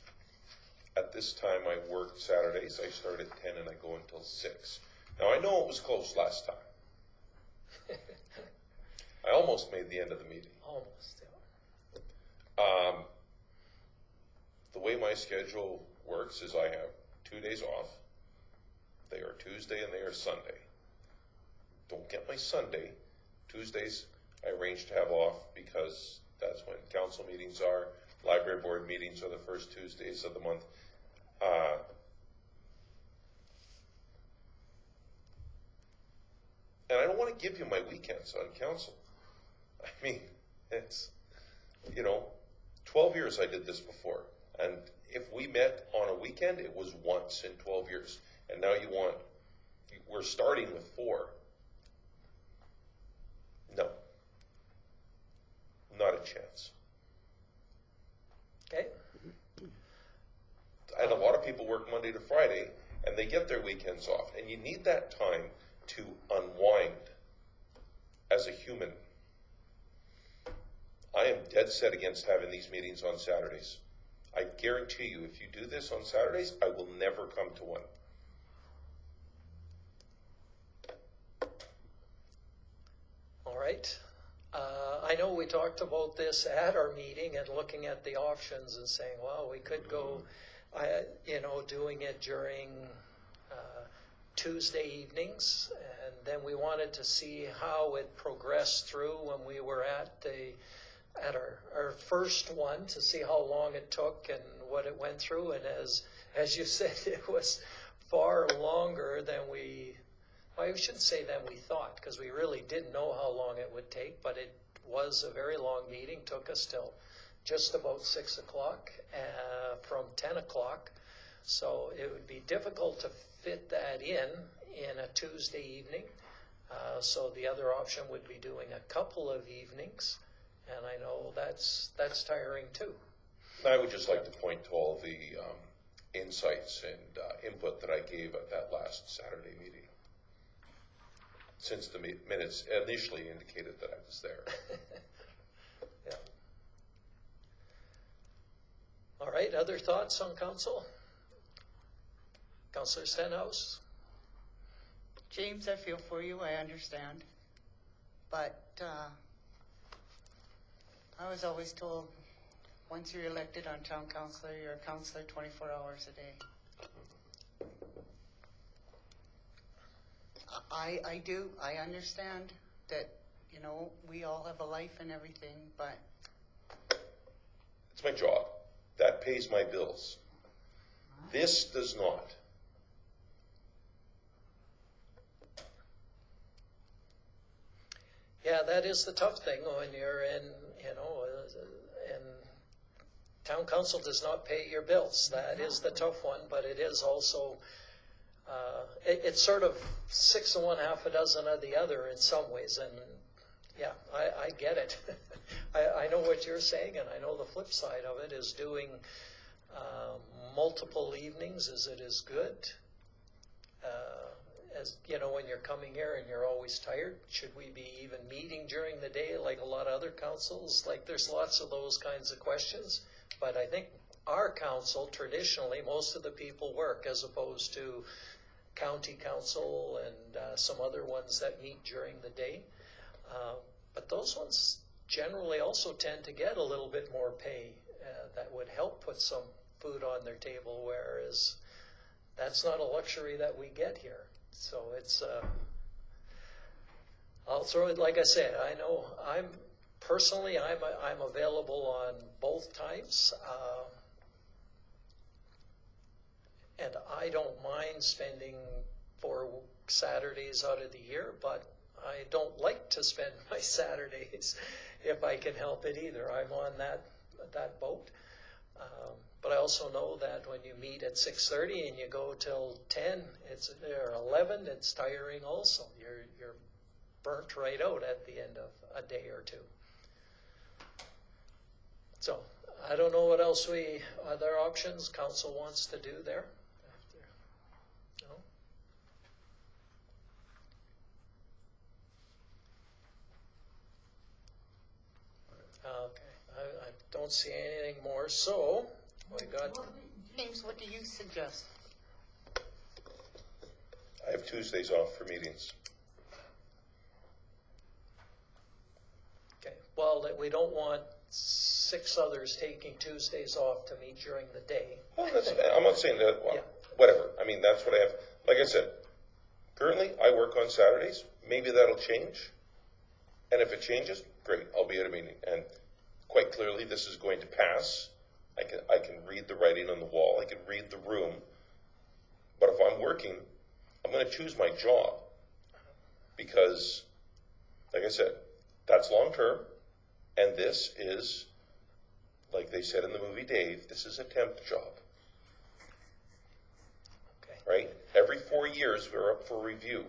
At this time, I work Saturdays. I start at 10 and I go until 6. Now, I know it was close last time. I almost made the end of the meeting. Almost, yeah. The way my schedule works is I have 2 days off. They are Tuesday and they are Sunday. Don't get my Sunday. Tuesdays I arrange to have off because that's when council meetings are. Library board meetings are the first Tuesdays of the month. And I don't want to give you my weekends on council. I mean, it's, 12 years I did this before. And if we met on a weekend, it was once in 12 years. And now we're starting with 4. No. Not a chance. Okay. And a lot of people work Monday to Friday, and they get their weekends off. And you need that time to unwind as a human. I am dead set against having these meetings on Saturdays. I guarantee you, if you do this on Saturdays, I will never come to one. All right. I know we talked about this at our meeting and looking at the options and saying, well, we could go, doing it during Tuesday evenings, and then we wanted to see how it progressed through when we were at our first one, to see how long it took and what it went through. And as you said, it was far longer than I shouldn't say than we thought, because we really didn't know how long it would take, but it was a very long meeting. Took us till just about 6 o'clock from 10 o'clock. So it would be difficult to fit that in a Tuesday evening. So the other option would be doing a couple of evenings. And I know that's tiring too. I would just like to point to all the insights and input that I gave at that last Saturday meeting, since the minutes initially indicated that I was there. Yeah. All right, other thoughts on council? Councillor Stenhouse? James, I feel for you, I understand. But I was always told, once you're elected on town councillor, you're a councillor 24 hours a day. I understand that, we all have a life and everything, but It's my job. That pays my bills. This does not. Yeah, that is the tough thing when you're in, and town council does not pay your bills. That is the tough one, but it is also, it's sort of 6 of one, half a dozen of the other in some ways. And yeah, I get it. I know what you're saying, and I know the flip side of it is doing multiple evenings as it is good. As when you're coming here and you're always tired, should we be even meeting during the day like a lot of other councils? Like, there's lots of those kinds of questions. But I think our council, traditionally, most of the people work, as opposed to county council and some other ones that meet during the day. But those ones generally also tend to get a little bit more pay that would help put some food on their table, whereas that's not a luxury that we get here. So it's, I'll throw it, like I said, I know I'm available on both times. And I don't mind spending 4 Saturdays out of the year, but I don't like to spend my Saturdays if I can help it either. I'm on that boat. But I also know that when you meet at 6:30 and you go till 10, or 11, it's tiring also. You're burnt right out at the end of a day or two. So I don't know what else other options council wants to do there. No? Okay, I don't see anything more, so we got, James, what do you suggest? I have Tuesdays off for meetings. okay, well, that we don't want 6 others taking Tuesdays off to meet during the day. Well, I'm not saying that, well, Yeah. whatever. I mean, that's what I have. Like I said, currently I work on Saturdays. Maybe that'll change. And if it changes, great, I'll be at a meeting. And quite clearly, this is going to pass. I can read the writing on the wall. I can read the room. But if I'm working, I'm going to choose my job. Because, like I said, that's long term. And this is, like they said in the movie Dave, this is a temp job. Okay. Right? Every 4 years, we're up for review.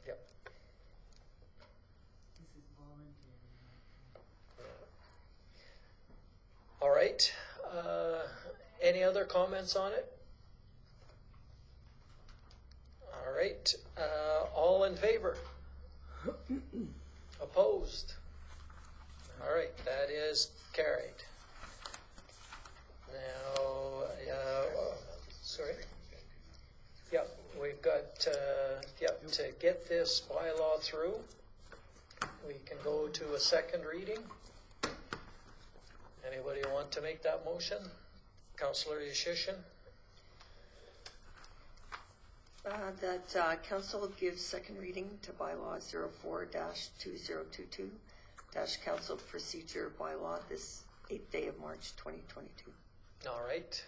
Yep. This is voluntary. All right. Any other comments on it? All right. All in favor? Opposed? All right, that is carried. Now, sorry. Yep, we've got, to get this bylaw through, we can go to a second reading. Anybody want to make that motion? Councillor Yashishin? That council gives second reading to bylaw 04-2022 council procedure bylaw this 8th day of March 2022. All right.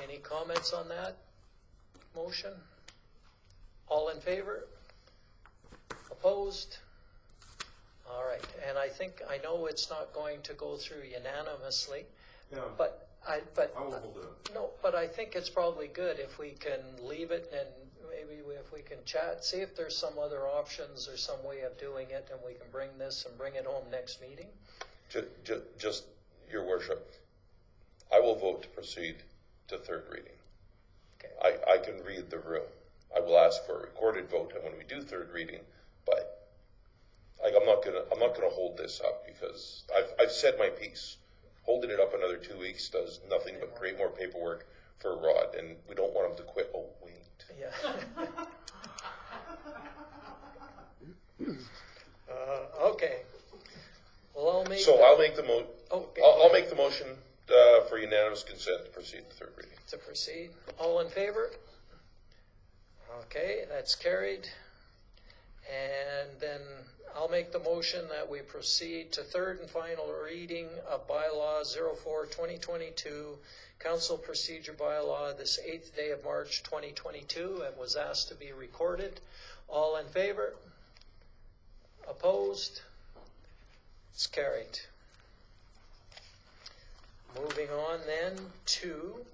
Any comments on that motion? All in favor? Opposed? All right, and I know it's not going to go through unanimously, Yeah. but I will hold it up. no, but I think it's probably good if we can leave it and maybe if we can chat, see if there's some other options or some way of doing it, and we can bring this and bring it home next meeting. Just, your worship, I will vote to proceed to third reading. Okay. I can read the room. I will ask for a recorded vote when we do third reading, but I'm not gonna hold this up because I've said my piece. Holding it up another 2 weeks does nothing but create more paperwork for Rod, and we don't want him to quit. Oh, wait. Yeah. Okay. Well, I'll make. So I'll make the Okay. I'll make the motion for unanimous consent to proceed to third reading. To proceed. All in favor? Okay, that's carried. And then I'll make the motion that we proceed to third and final reading of bylaw 04-2022, council procedure bylaw this 8th day of March 2022, and was asked to be recorded. All in favor? Opposed? It's carried. Moving on then to,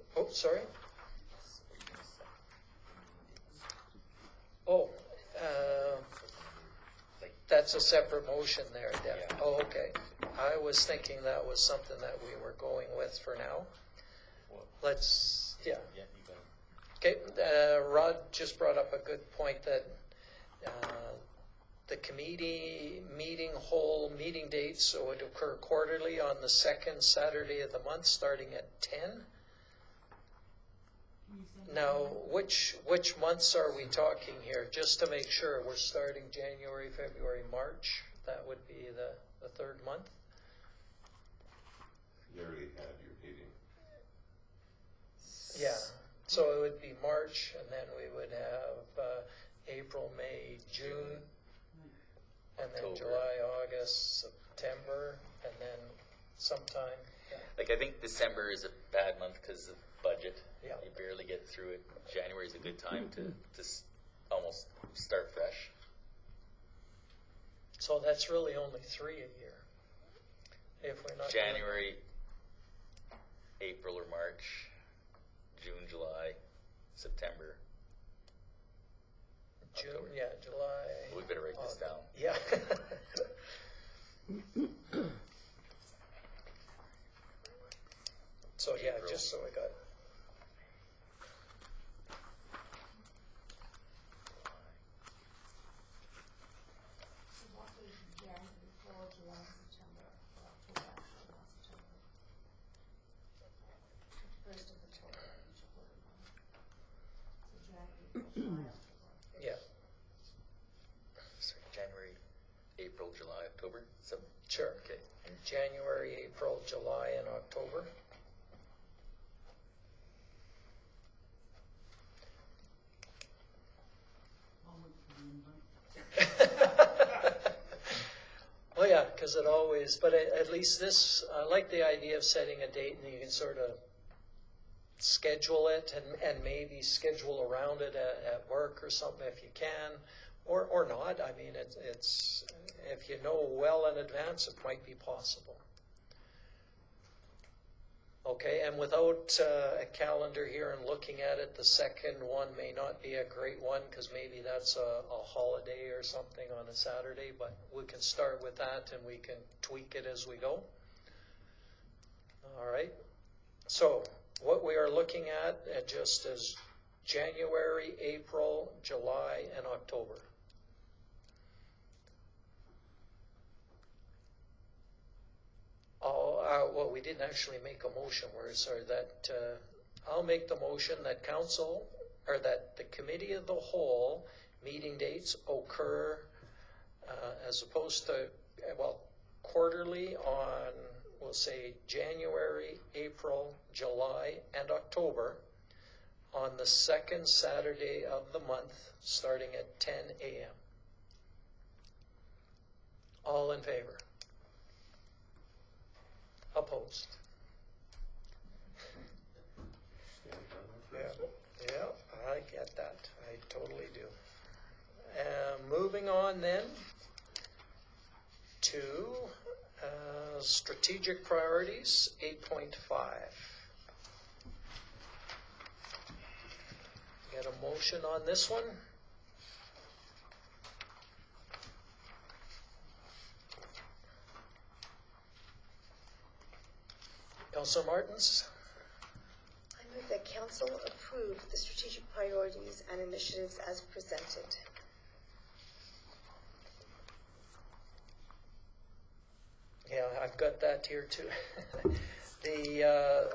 that's a separate motion there, Deb. Yeah. Oh, okay. I was thinking that was something that we were going with for now. Let's, yeah. Yeah, you got it. Okay, Rod just brought up a good point that the committee meeting dates would occur quarterly on the second Saturday of the month, starting at 10. Now, which months are we talking here? Just to make sure, we're starting January, February, March. That would be the third month. You already had your meeting. Yeah. So it would be March, and then we would have April, May, June, and then October. July, August, September, and then sometime. Yeah. Like, I think December is a bad month because of budget. Yeah. You barely get through it. January is a good time to almost start fresh. So that's really only 3 a year. if we're not. January, April or March, June, July, September. June, October. yeah, July. We better write this down. Yeah. So, yeah, April. just so I got. So what is January, before July, September, October, July, September? 1st of October, each of the month. So January, July, October. Yeah, So January, April, July, October. So sure. okay. January, April, July, and October. Well, yeah, because it always, but at least this, I like the idea of setting a date and you can sort of schedule it and maybe schedule around it at work or something if you can, or not. I mean, it's if you know well in advance, it might be possible. Okay, and without a calendar here and looking at it, the second one may not be a great one because maybe that's a holiday or something on a Saturday, but we can start with that and we can tweak it as we go. All right, so what we are looking at just is January, April, July, and October. Well, we didn't actually make a motion. I'll make the motion that council, or that the committee of the whole meeting dates occur as opposed to, well, quarterly on, we'll say, January, April, July, and October on the second Saturday of the month, starting at 10 a.m. All in favor? Opposed? Yeah, I get that. I totally do. Moving on then to strategic priorities, 8.5. Get a motion on this one? Councillor Martins? I move that council approve the strategic priorities and initiatives as presented. Yeah, I've got that here too. The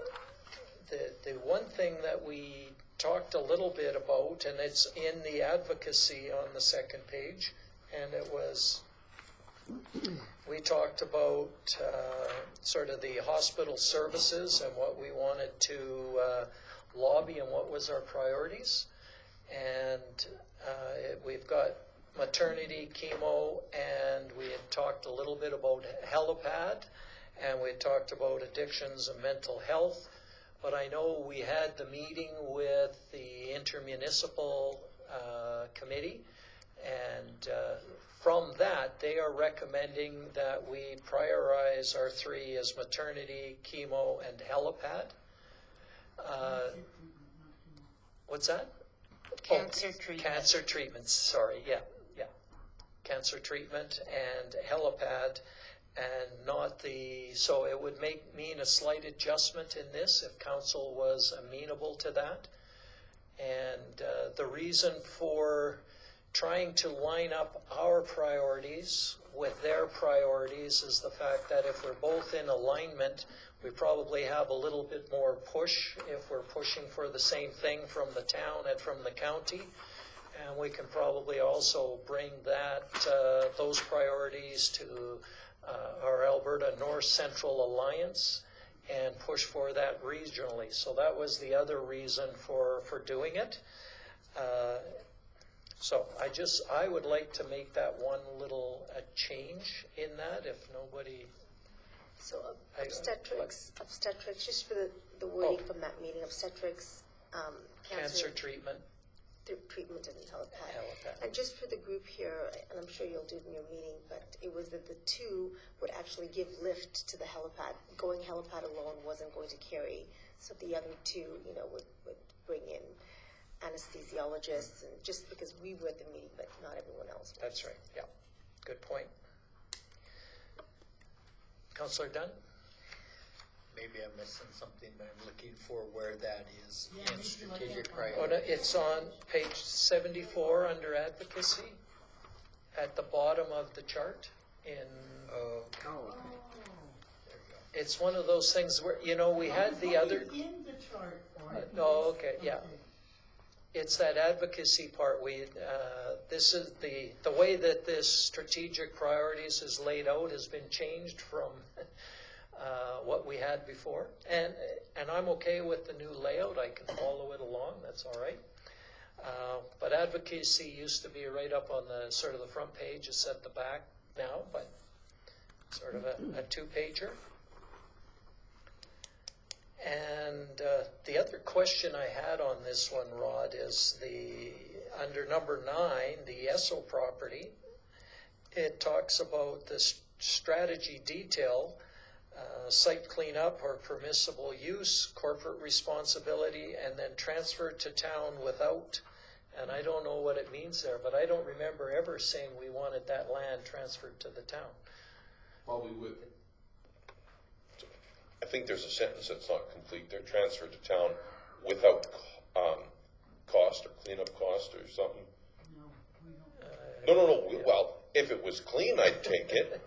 one thing that we talked a little bit about, and it's in the advocacy on the second page, and it was, we talked about sort of the hospital services and what we wanted to lobby and what was our priorities. And we've got maternity, chemo, and we had talked a little bit about helipad, and we had talked about addictions and mental health. But I know we had the meeting with the intermunicipal committee, and from that, they are recommending that we prioritize our three as maternity, chemo, and helipad. What's that? Cancer treatment. Cancer treatments, sorry, yeah. Cancer treatment and helipad, and not the, so it would mean a slight adjustment in this if council was amenable to that. And the reason for trying to line up our priorities with their priorities is the fact that if we're both in alignment, we probably have a little bit more push if we're pushing for the same thing from the town and from the county. And we can probably also bring those priorities to our Alberta North Central Alliance and push for that regionally. So that was the other reason for doing it. So I would like to make that one little change in that, if nobody. So obstetrics, just for the wording from that meeting, obstetrics, Cancer treatment. treatment and helipad. Helipad. And just for the group here, and I'm sure you'll do it in your meeting, but it was that the two would actually give lift to the helipad. Going helipad alone wasn't going to carry, so the other two, would bring in anesthesiologists, and just because we were at the meeting, but not everyone else was. That's right, yeah. Good point. Councillor Dunn? Maybe I'm missing something, but I'm looking for where that is in strategic Oh, priority. no, it's on page 74 under advocacy, at the bottom of the chart in, Oh, it's one of those things where, we had the other. In the chart. No, okay, yeah. It's that advocacy part. This is the way that this strategic priorities is laid out has been changed from what we had before. And I'm okay with the new layout. I can follow it along. That's all right. But advocacy used to be right up on the sort of the front page. It's at the back now, but sort of a two-pager. And the other question I had on this one, Rod, is under number 9, the Esso property. It talks about the strategy detail, site cleanup or permissible use, corporate responsibility, and then transfer to town without. And I don't know what it means there, but I don't remember ever saying we wanted that land transferred to the town. Probably would. I think there's a sentence that's not complete. They're transferred to town without cost or cleanup cost or something. No. Well, if it was clean, I'd take it.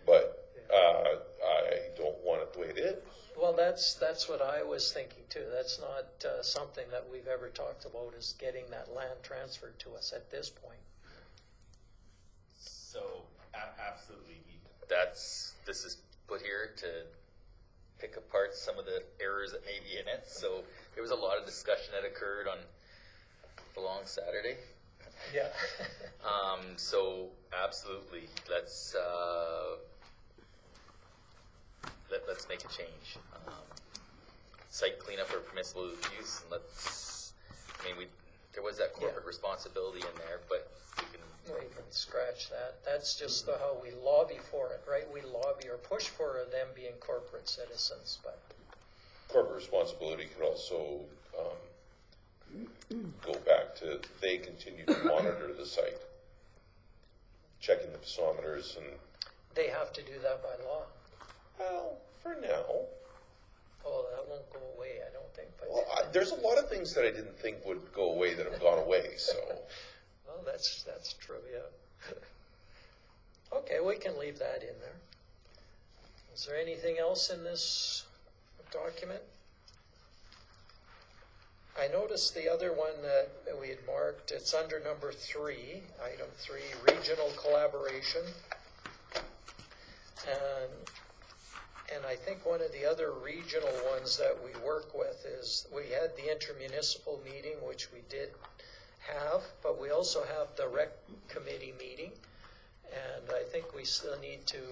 But I don't want it the way it is. Well, that's what I was thinking too. That's not something that we've ever talked about, is getting that land transferred to us at this point. So, absolutely, this is put here to pick apart some of the errors that may be in it. So there was a lot of discussion that occurred on the long Saturday. Yeah. So absolutely, let's make a change. Site cleanup or permissible use, and there was that corporate responsibility in there, but We can scratch that. That's just how we lobby for it, right? We lobby or push for them being corporate citizens, but. Corporate responsibility could also go back to they continue to monitor the site, checking the photometers and. They have to do that by law. Well, for now. Oh, that won't go away, I don't think. But Well, there's a lot of things that I didn't think would go away that have gone away. So. well, that's true, yeah. Okay, we can leave that in there. Is there anything else in this document? I noticed the other one that we had marked, it's under number 3, item 3, regional collaboration. And I think one of the other regional ones that we work with is, we had the intermunicipal meeting, which we did have, but we also have the rec committee meeting. And I think we still need to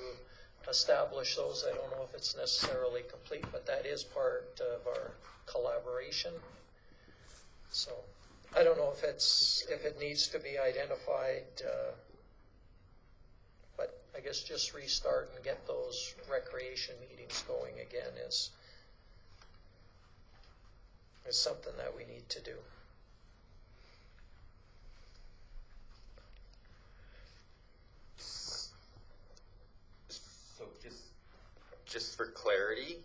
establish those. I don't know if it's necessarily complete, but that is part of our collaboration. So I don't know if it needs to be identified, but I guess just restart and get those recreation meetings going again is something that we need to do. So just for clarity,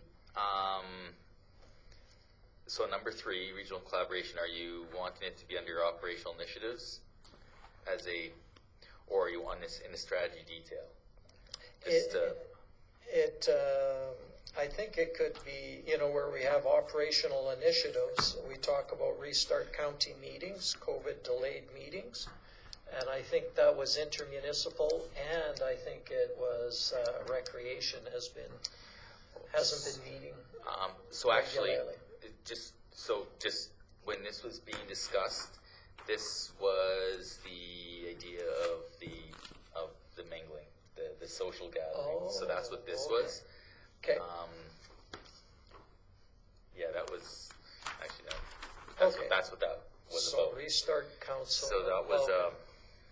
so number 3, regional collaboration, are you wanting it to be under operational initiatives or are you on this in the strategy detail? I think it could be, where we have operational initiatives, we talk about restart county meetings, COVID delayed meetings. And I think that was intermunicipal, and I think it was recreation hasn't been meeting. So actually, regularly. just when this was being discussed, this was the idea of the mingling, the social gathering. So that's what this was. Okay. Yeah, that was actually Okay. that's what that was So about. restart council. So that was, Well,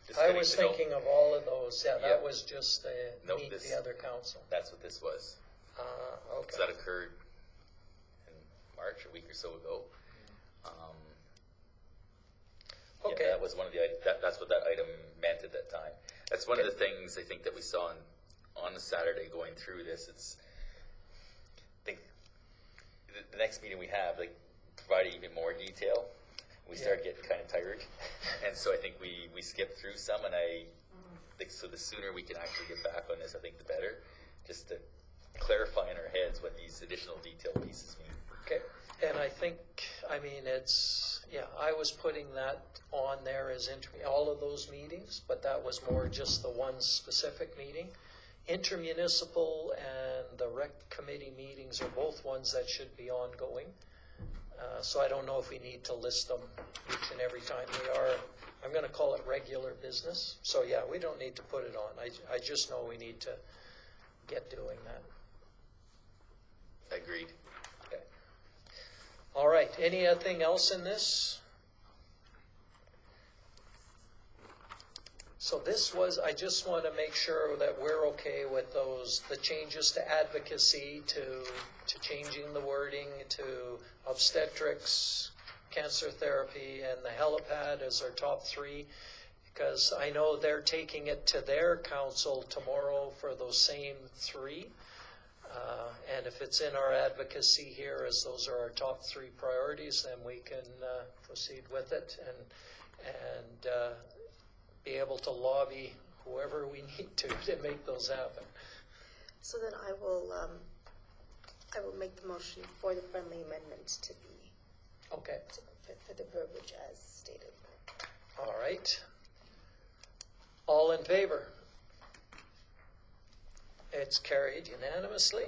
just I getting was to know- thinking of all of those, yeah, that Yeah. was just Nope, meet this- the other council. That's what this was. Okay. So that occurred in March, a week or so ago. Yeah, Okay. that was one of the, that's what that item meant at that time. That's one of the things I think that we saw on the Saturday going through this. It's, I think, the next meeting we have, like, provided even more detail, we start getting kind of tired. And so I think we skipped through some, and I think, so the sooner we can actually get back on this, I think the better, just to clarify in our heads what these additional detail pieces mean. Okay, and I think, I mean, it's, yeah, I was putting that on there as all of those meetings, but that was more just the one specific meeting. Intermunicipal and the rec committee meetings are both ones that should be ongoing. So I don't know if we need to list them each and every time we are. I'm gonna call it regular business. So yeah, we don't need to put it on. I just know we need to get doing that. Agreed. Okay. All right, anything else in this? So this was, I just want to make sure that we're okay with those, the changes to advocacy, to changing the wording to obstetrics, cancer therapy, and the helipad as our top three. Because I know they're taking it to their council tomorrow for those same three. And if it's in our advocacy here, as those are our top three priorities, then we can proceed with it and be able to lobby whoever we need to make those happen. So then I will make the motion for the friendly amendment to be, Okay, for the verbiage as stated. all right. All in favor? It's carried unanimously.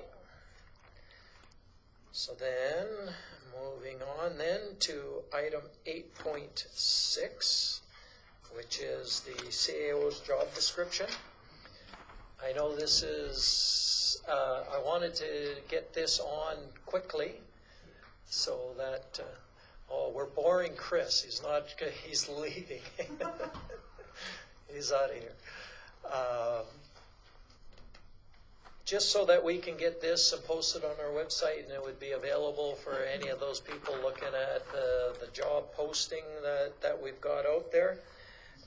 So then, moving on then to item 8.6, which is the CAO's job description. I know this is, I wanted to get this on quickly so that, oh, we're boring Chris. He's not, he's leaving. He's out of here. Just so that we can get this and post it on our website, and it would be available for any of those people looking at the job posting that we've got out there.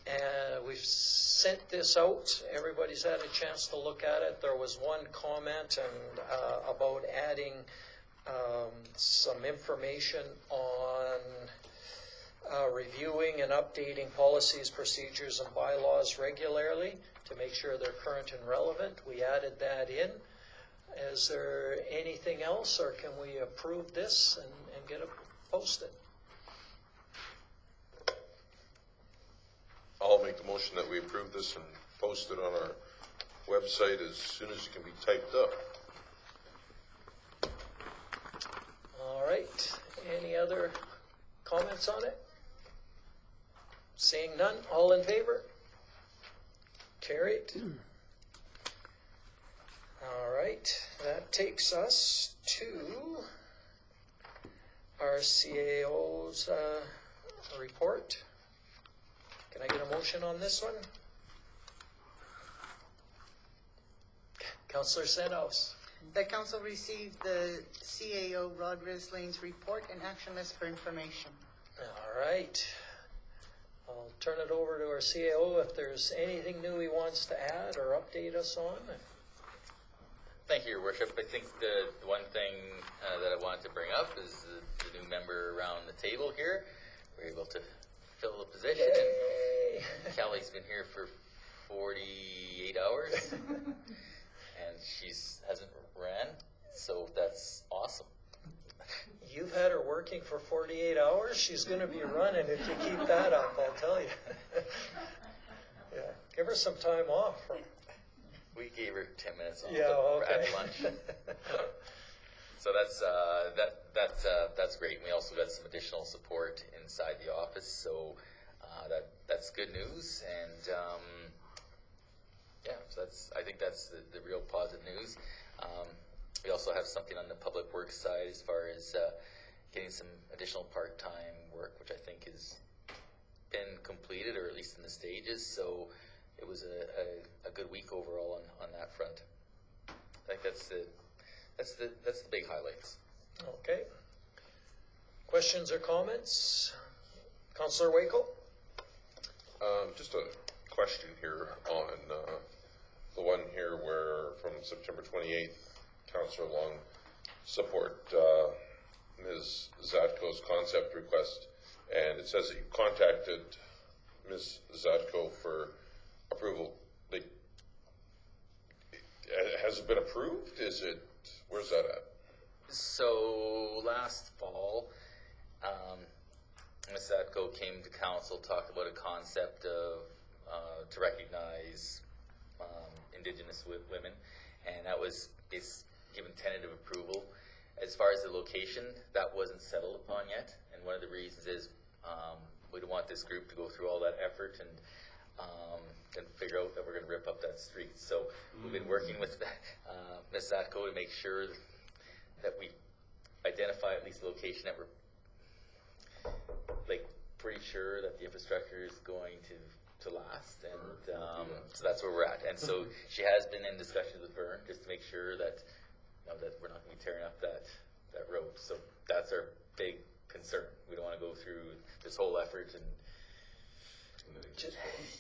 And we've sent this out. Everybody's had a chance to look at it. There was one comment about adding some information on reviewing and updating policies, procedures, and bylaws regularly to make sure they're current and relevant. We added that in. Is there anything else, or can we approve this and get it posted? I'll make the motion that we approve this and post it on our website as soon as it can be typed up. All right. Any other comments on it? Seeing none, all in favor? Carried. All right, that takes us to our CAO's report. Can I get a motion on this one? Councillor Senhouse. The council received the CAO Rod Risling's report and action list for information. All right. I'll turn it over to our CAO if there's anything new he wants to add or update us on. Thank you, Your Worship. I think the one thing that I wanted to bring up is the new member around the table here. We're able to fill the position. Yay! And Kelly's been here for 48 hours, and she hasn't ran, so that's awesome. You've had her working for 48 hours. She's going to be running if you keep that up, I'll tell you. Yeah, give her some time off. We gave her 10 minutes off Yeah, at lunch. So that's great. And we also got some additional support inside the office, so that's good news. And yeah, so I think that's the real positive news. We also have something on the public works side as far as getting some additional part-time work, which I think is been completed, or at least in the stages, so it was a good week overall on that front. I think that's the big highlights. Okay. Questions or comments? Councillor Wakel? Just a question here on the one here where from September 28th, Councillor Long support Ms. Zatko's concept request, and it says that you contacted Ms. Zatko for approval. Like, has it been approved? Where's that at? So last fall, Ms. Zatko came to council, talked about a concept of to recognize Indigenous women, and that was given tentative approval. As far as the location, that wasn't settled upon yet, and one of the reasons is we don't want this group to go through all that effort and figure out that we're going to rip up that street. So we've been working with Ms. Zatko to make sure that we identify at least a location that we're pretty sure that the infrastructure is going to last, and so that's where we're at. And so she has been in discussions with Vern just to make sure that that we're not going to be tearing up that road. So that's our big concern. We don't want to go through this whole effort and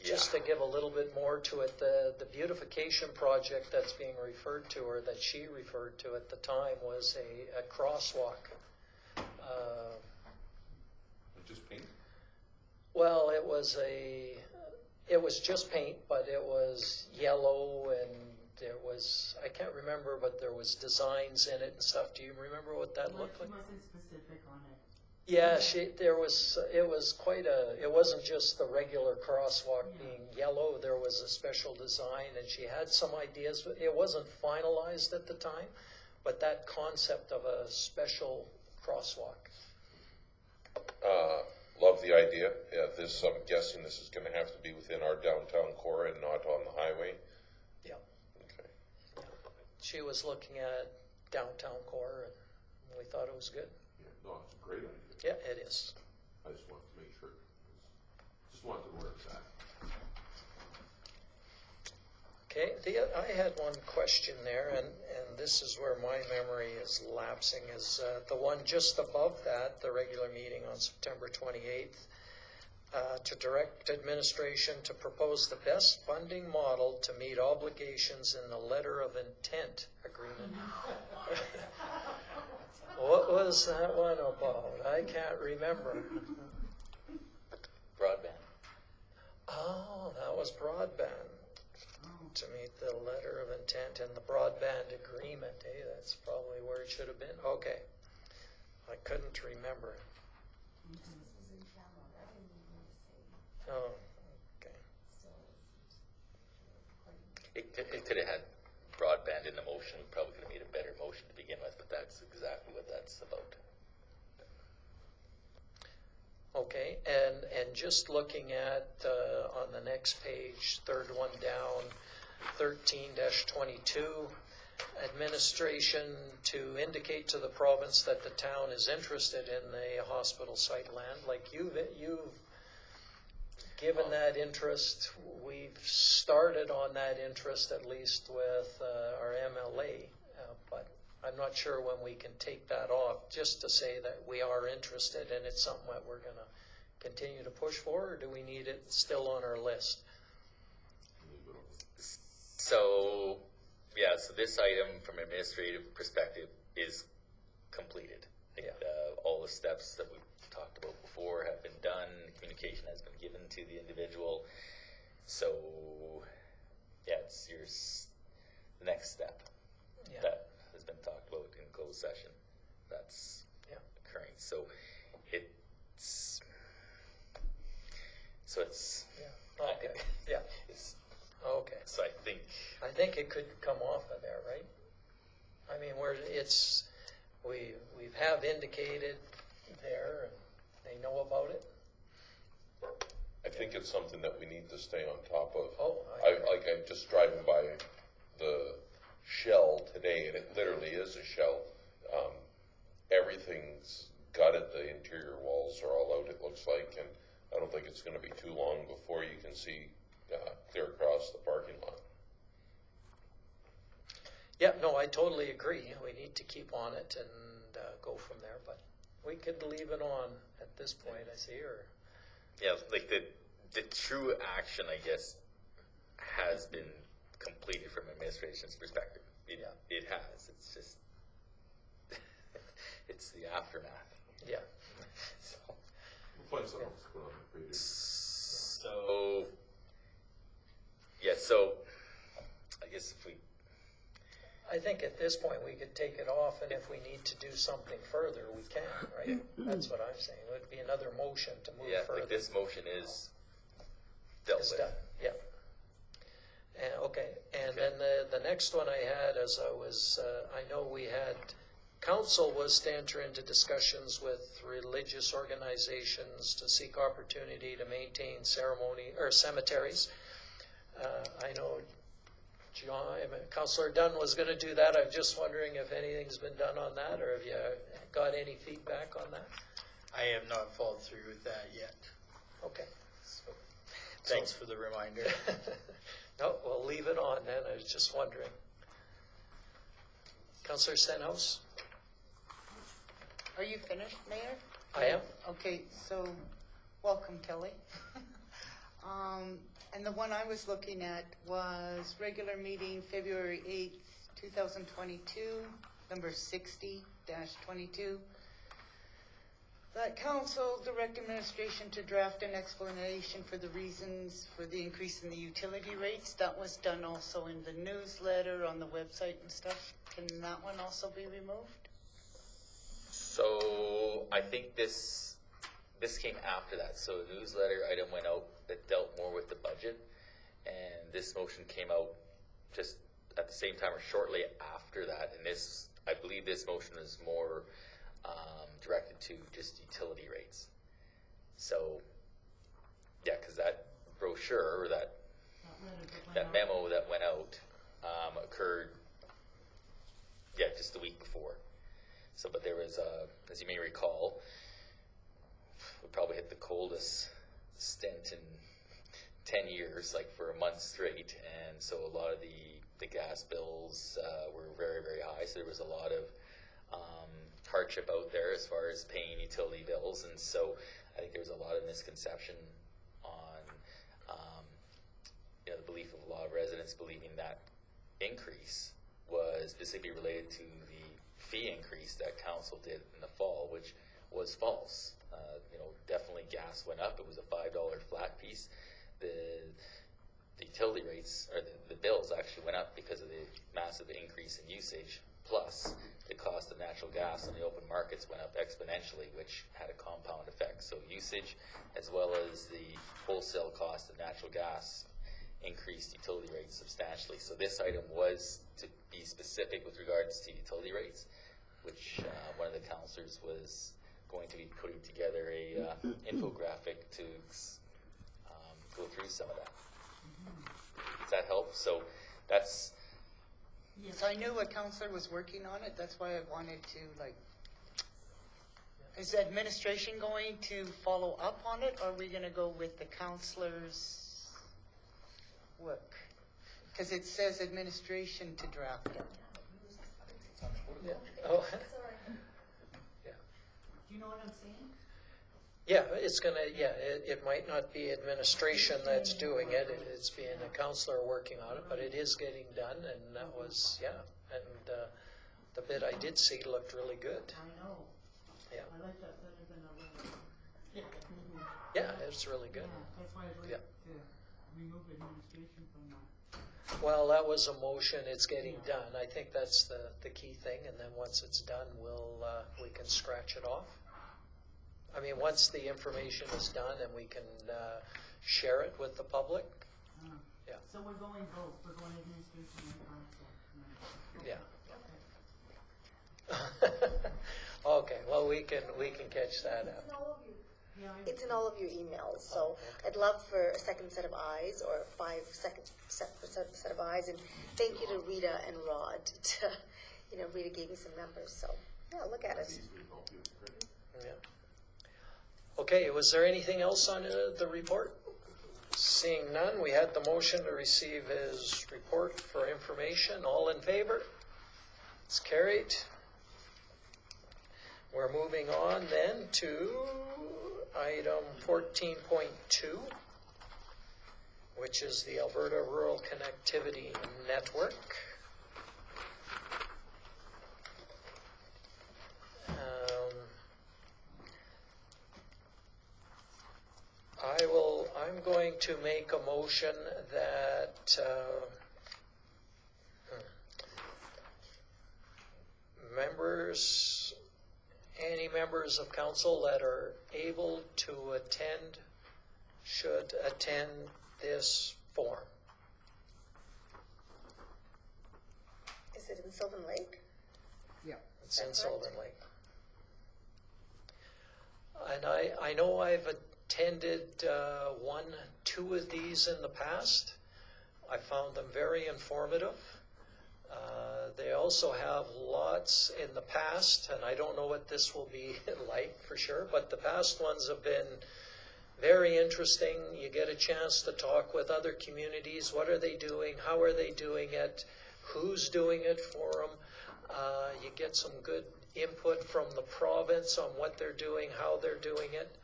just to give a little bit more to it, the beautification project that's being referred to, or that she referred to at the time, was a crosswalk. Just paint? Well, it was just paint, but it was yellow, and there was, I can't remember, but there was designs in it and stuff. Do you remember what that looked like? Wasn't specific on it. Yeah, it wasn't just the regular crosswalk being yellow. There was a special design, and she had some ideas. It wasn't finalized at the time, but that concept of a special crosswalk. Love the idea. Yeah, I'm guessing this is going to have to be within our downtown core and not on the highway. Yeah. Okay. She was looking at downtown core, and we thought it was good. Yeah, no, it's a great idea. Yeah, it is. I just wanted to make sure. Just wanted to know where it's at. Okay, I had one question there, and this is where my memory is lapsing, is the one just above that, the regular meeting on September 28th, to direct administration to propose the best funding model to meet obligations in the letter of intent agreement. What was that one about? I can't remember. broadband. Oh, that was broadband. To meet the letter of intent and the broadband agreement. Hey, that's probably where it should have been. Okay. I couldn't remember. Oh, okay. It could have had broadband in the motion. We probably could have made a better motion to begin with, but that's exactly what that's about. Okay, and just looking at on the next page, third one down, 13-22, administration to indicate to the province that the town is interested in the hospital site land. Like you've given that interest. We've started on that interest, at least with our MLA, but I'm not sure when we can take that off, just to say that we are interested and it's something that we're going to continue to push for, or do we need it still on our list? So, yeah, so this item from an administrative perspective is completed. All the steps that we've talked about before have been done. Communication has been given to the individual. So, yeah, it's the next step that has been talked about in closed session. That's occurring. So it's okay. Yeah. Okay. So I think it could come off of there, right? I mean, we have indicated there, and they know about it. I think it's something that we need to stay on top of. Oh, I'm just driving by the shell today, and it literally is a shell. Everything's gutted. The interior walls are all out, it looks like, and I don't think it's gonna be too long before you can see, clear across the parking lot. Yeah, no, I totally agree. We need to keep on it and go from there, but we could leave it on at this point, I see, or, Yeah, like the true action, I guess, has been completed from administration's perspective. It has. It's just, it's the aftermath. yeah. So, We'll find something else to put on the previous. so I guess if we, I think at this point, we could take it off, and if we need to do something further, we can, right? That's what I'm saying. It would be another motion to move further. like this motion is dealt It's with. done, yeah. And, okay, and then the next one I had, as I was, I know we had, council was to enter into discussions with religious organizations to seek opportunity to maintain ceremony, or cemeteries. I know Councillor Dunn was gonna do that. I'm just wondering if anything's been done on that, or have you got any feedback on that? I have not followed through with that yet. Okay. So, thanks for the reminder. No, we'll leave it on then. I was just wondering. Councillor Stenhouse? Are you finished, Mayor? I am. Okay, so, welcome, Kelly. And the one I was looking at was regular meeting February 8th, 2022, number 60-22. That council direct administration to draft an explanation for the reasons for the increase in the utility rates. That was done also in the newsletter, on the website and stuff. Can that one also be removed? So I think this came after that. So a newsletter item went out that dealt more with the budget, and this motion came out just at the same time or shortly after that. And this, I believe, this motion is more directed to just utility rates. So yeah, because that brochure or that memo that went out occurred just the week before. So, but there was, as you may recall, we probably hit the coldest stint in 10 years, like for a month straight. And so a lot of the gas bills were very, very high. So there was a lot of hardship out there as far as paying utility bills. And so I think there was a lot of misconception on, the belief of a lot of residents believing that increase was specifically related to the fee increase that council did in the fall, which was false. Definitely gas went up. It was a $5 flat piece. The utility rates, or the bills actually went up because of the massive increase in usage, plus the cost of natural gas on the open markets went up exponentially, which had a compound effect. So usage, as well as the wholesale cost of natural gas, increased utility rates substantially. So this item was to be specific with regards to utility rates, which one of the councillors was going to be putting together a infographic to go through some of that. Does that help? So that's... So I knew a councillor was working on it. That's why I wanted to, is the administration going to follow up on it, or are we going to go with the councillor's work? Because it says administration to draft it. Yeah. Oh. Yeah. Do you know what I'm saying? Yeah, it's gonna, it might not be administration that's doing it, it's being a councillor working on it, but it is getting done, and that was, and the bit I did see looked really good. I know. Yeah. I like that better than a little. Yeah, it's really good. That's why I'd like Yeah. to remove administration from that. Well, that was a motion, it's getting done. I think that's the key thing, and then once it's done, we can scratch it off. I mean, once the information is done and we can share it with the public, yeah. So we're going both, we're going administration and council. Yeah. Okay, well, we can catch that out. It's in all of your emails, so I'd love for a second set of eyes, or 5 second set of eyes, and thank you to Rita and Rod. Rita gave me some numbers, so yeah, look at it. Yeah. Okay, was there anything else on the report? Seeing none, we had the motion to receive his report for information. All in favor? It's carried. We're moving on then to item 14.2, which is the Alberta Rural Connectivity Network. I'm going to make a motion that any members of council that are able to attend should attend this forum. Is it in Sylvan Lake? Yeah. It's in That's Sylvan right. Lake. And I know I've attended two of these in the past. I found them very informative. They also have lots in the past, and I don't know what this will be like for sure, but the past ones have been very interesting. You get a chance to talk with other communities. What are they doing? How are they doing it? Who's doing it for them? You get some good input from the province on what they're doing, how they're doing it.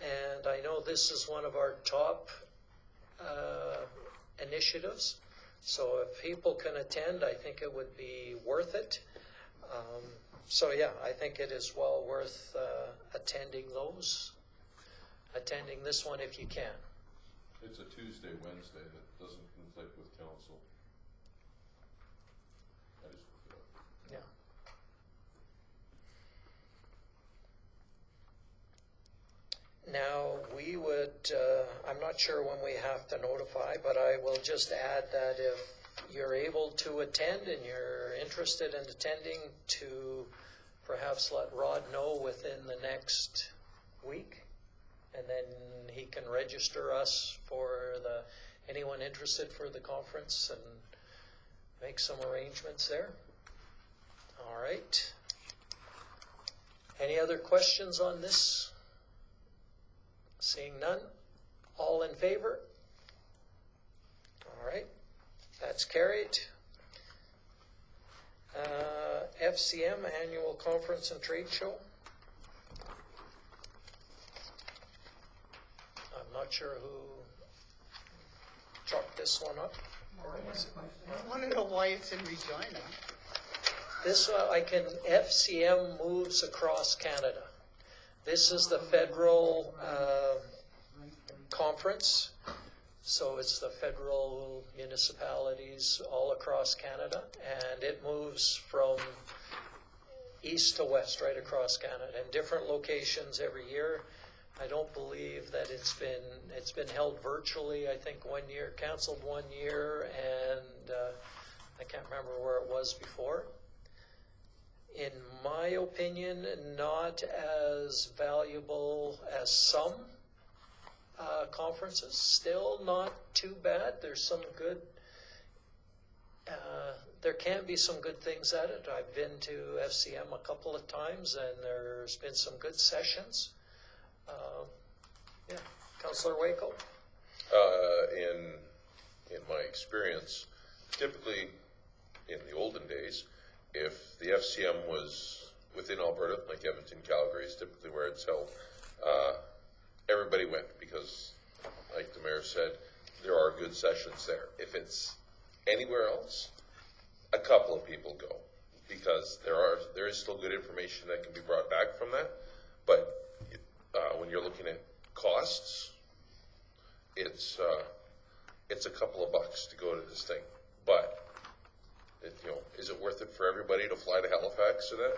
And I know this is one of our top initiatives. So if people can attend, I think it would be worth it. So yeah, I think it is well worth attending this one if you can. It's a Tuesday, Wednesday that doesn't conflict with council. I just looked it up. Yeah. Now, we would, I'm not sure when we have to notify, but I will just add that if you're able to attend and you're interested in attending, to perhaps let Rod know within the next week, and then he can register us for anyone interested for the conference and make some arrangements there. All right. Any other questions on this? Seeing none, all in favor? All right, that's carried. FCM, Annual Conference and Trade Show. I'm not sure who chalked this one up. I want to know why it's in Regina. This, FCM moves across Canada. This is the federal conference, so it's the federal municipalities all across Canada, and it moves from east to west right across Canada in different locations every year. I don't believe that it's been held virtually. I think 1 year, canceled 1 year, and I can't remember where it was before. In my opinion, not as valuable as some conferences. Still not too bad. There's some good, there can be some good things at it. I've been to FCM a couple of times, and there's been some good sessions. Yeah, Councillor Waco? In my experience, typically in the olden days, if the FCM was within Alberta, like Edmonton, Calgary is typically where it's held, everybody went because, like the mayor said, there are good sessions there. If it's anywhere else, a couple of people go because there is still good information that can be brought back from that. But when you're looking at costs, it's a couple of bucks to go to this thing. But is it worth it for everybody to fly to Halifax or that?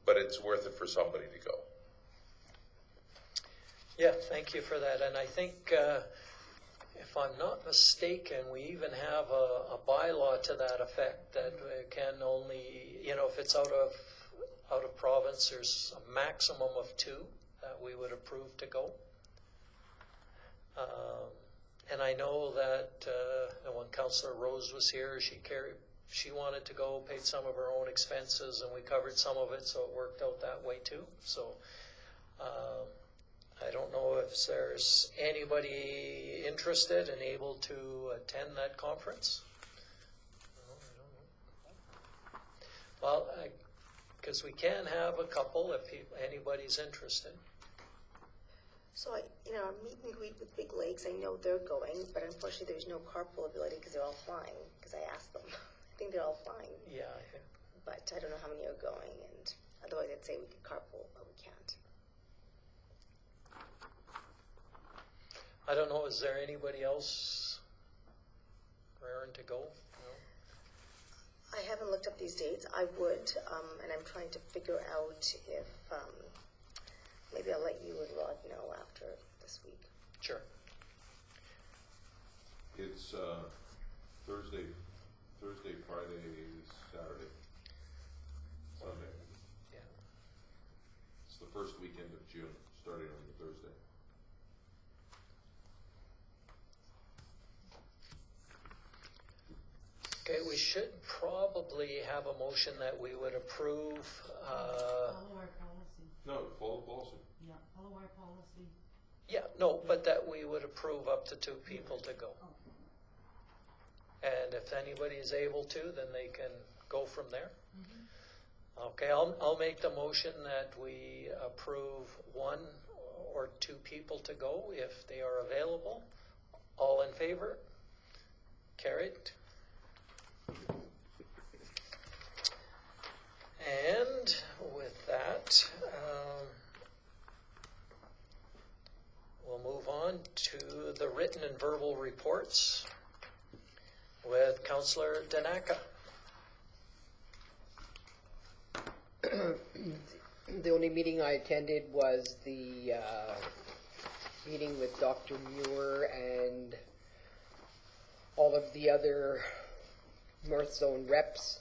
But it's worth it for somebody to go. Yeah, thank you for that. And I think, if I'm not mistaken, we even have a bylaw to that effect that can only, if it's out of province, there's a maximum of 2 that we would approve to go. And I know that when Councillor Rose was here, she wanted to go, paid some of her own expenses, and we covered some of it, so it worked out that way too. So I don't know if there's anybody interested and able to attend that conference. No, I don't know. Well, because we can have a couple if anybody's interested. So our meet and greet with Big Lakes, I know they're going, but unfortunately there's no carpool ability because they're all flying, because I asked them. I think they're all flying, Yeah, but I don't know how many are going, and otherwise I'd say we could carpool, but we can't. I don't know, is there anybody else raring to go? No? I haven't looked up these dates. I would, and I'm trying to figure out if, maybe I'll let you and Rod know after this week. Sure. It's Thursday, Friday, Saturday, Sunday. Yeah. It's the first weekend of June, starting on the Thursday. Okay, we should probably have a motion that we would approve, Follow our policy, No, follow policy. yeah, follow our policy. yeah, no, but that we would approve up to 2 people to go. And if anybody is able to, then they can go from there. Okay, I'll make the motion that we approve 1 or 2 people to go if they are available. All in favor? Carried. And with that, we'll move on to the written and verbal reports with Councillor Danaka. The only meeting I attended was the meeting with Dr. Muir and all of the other North Zone reps,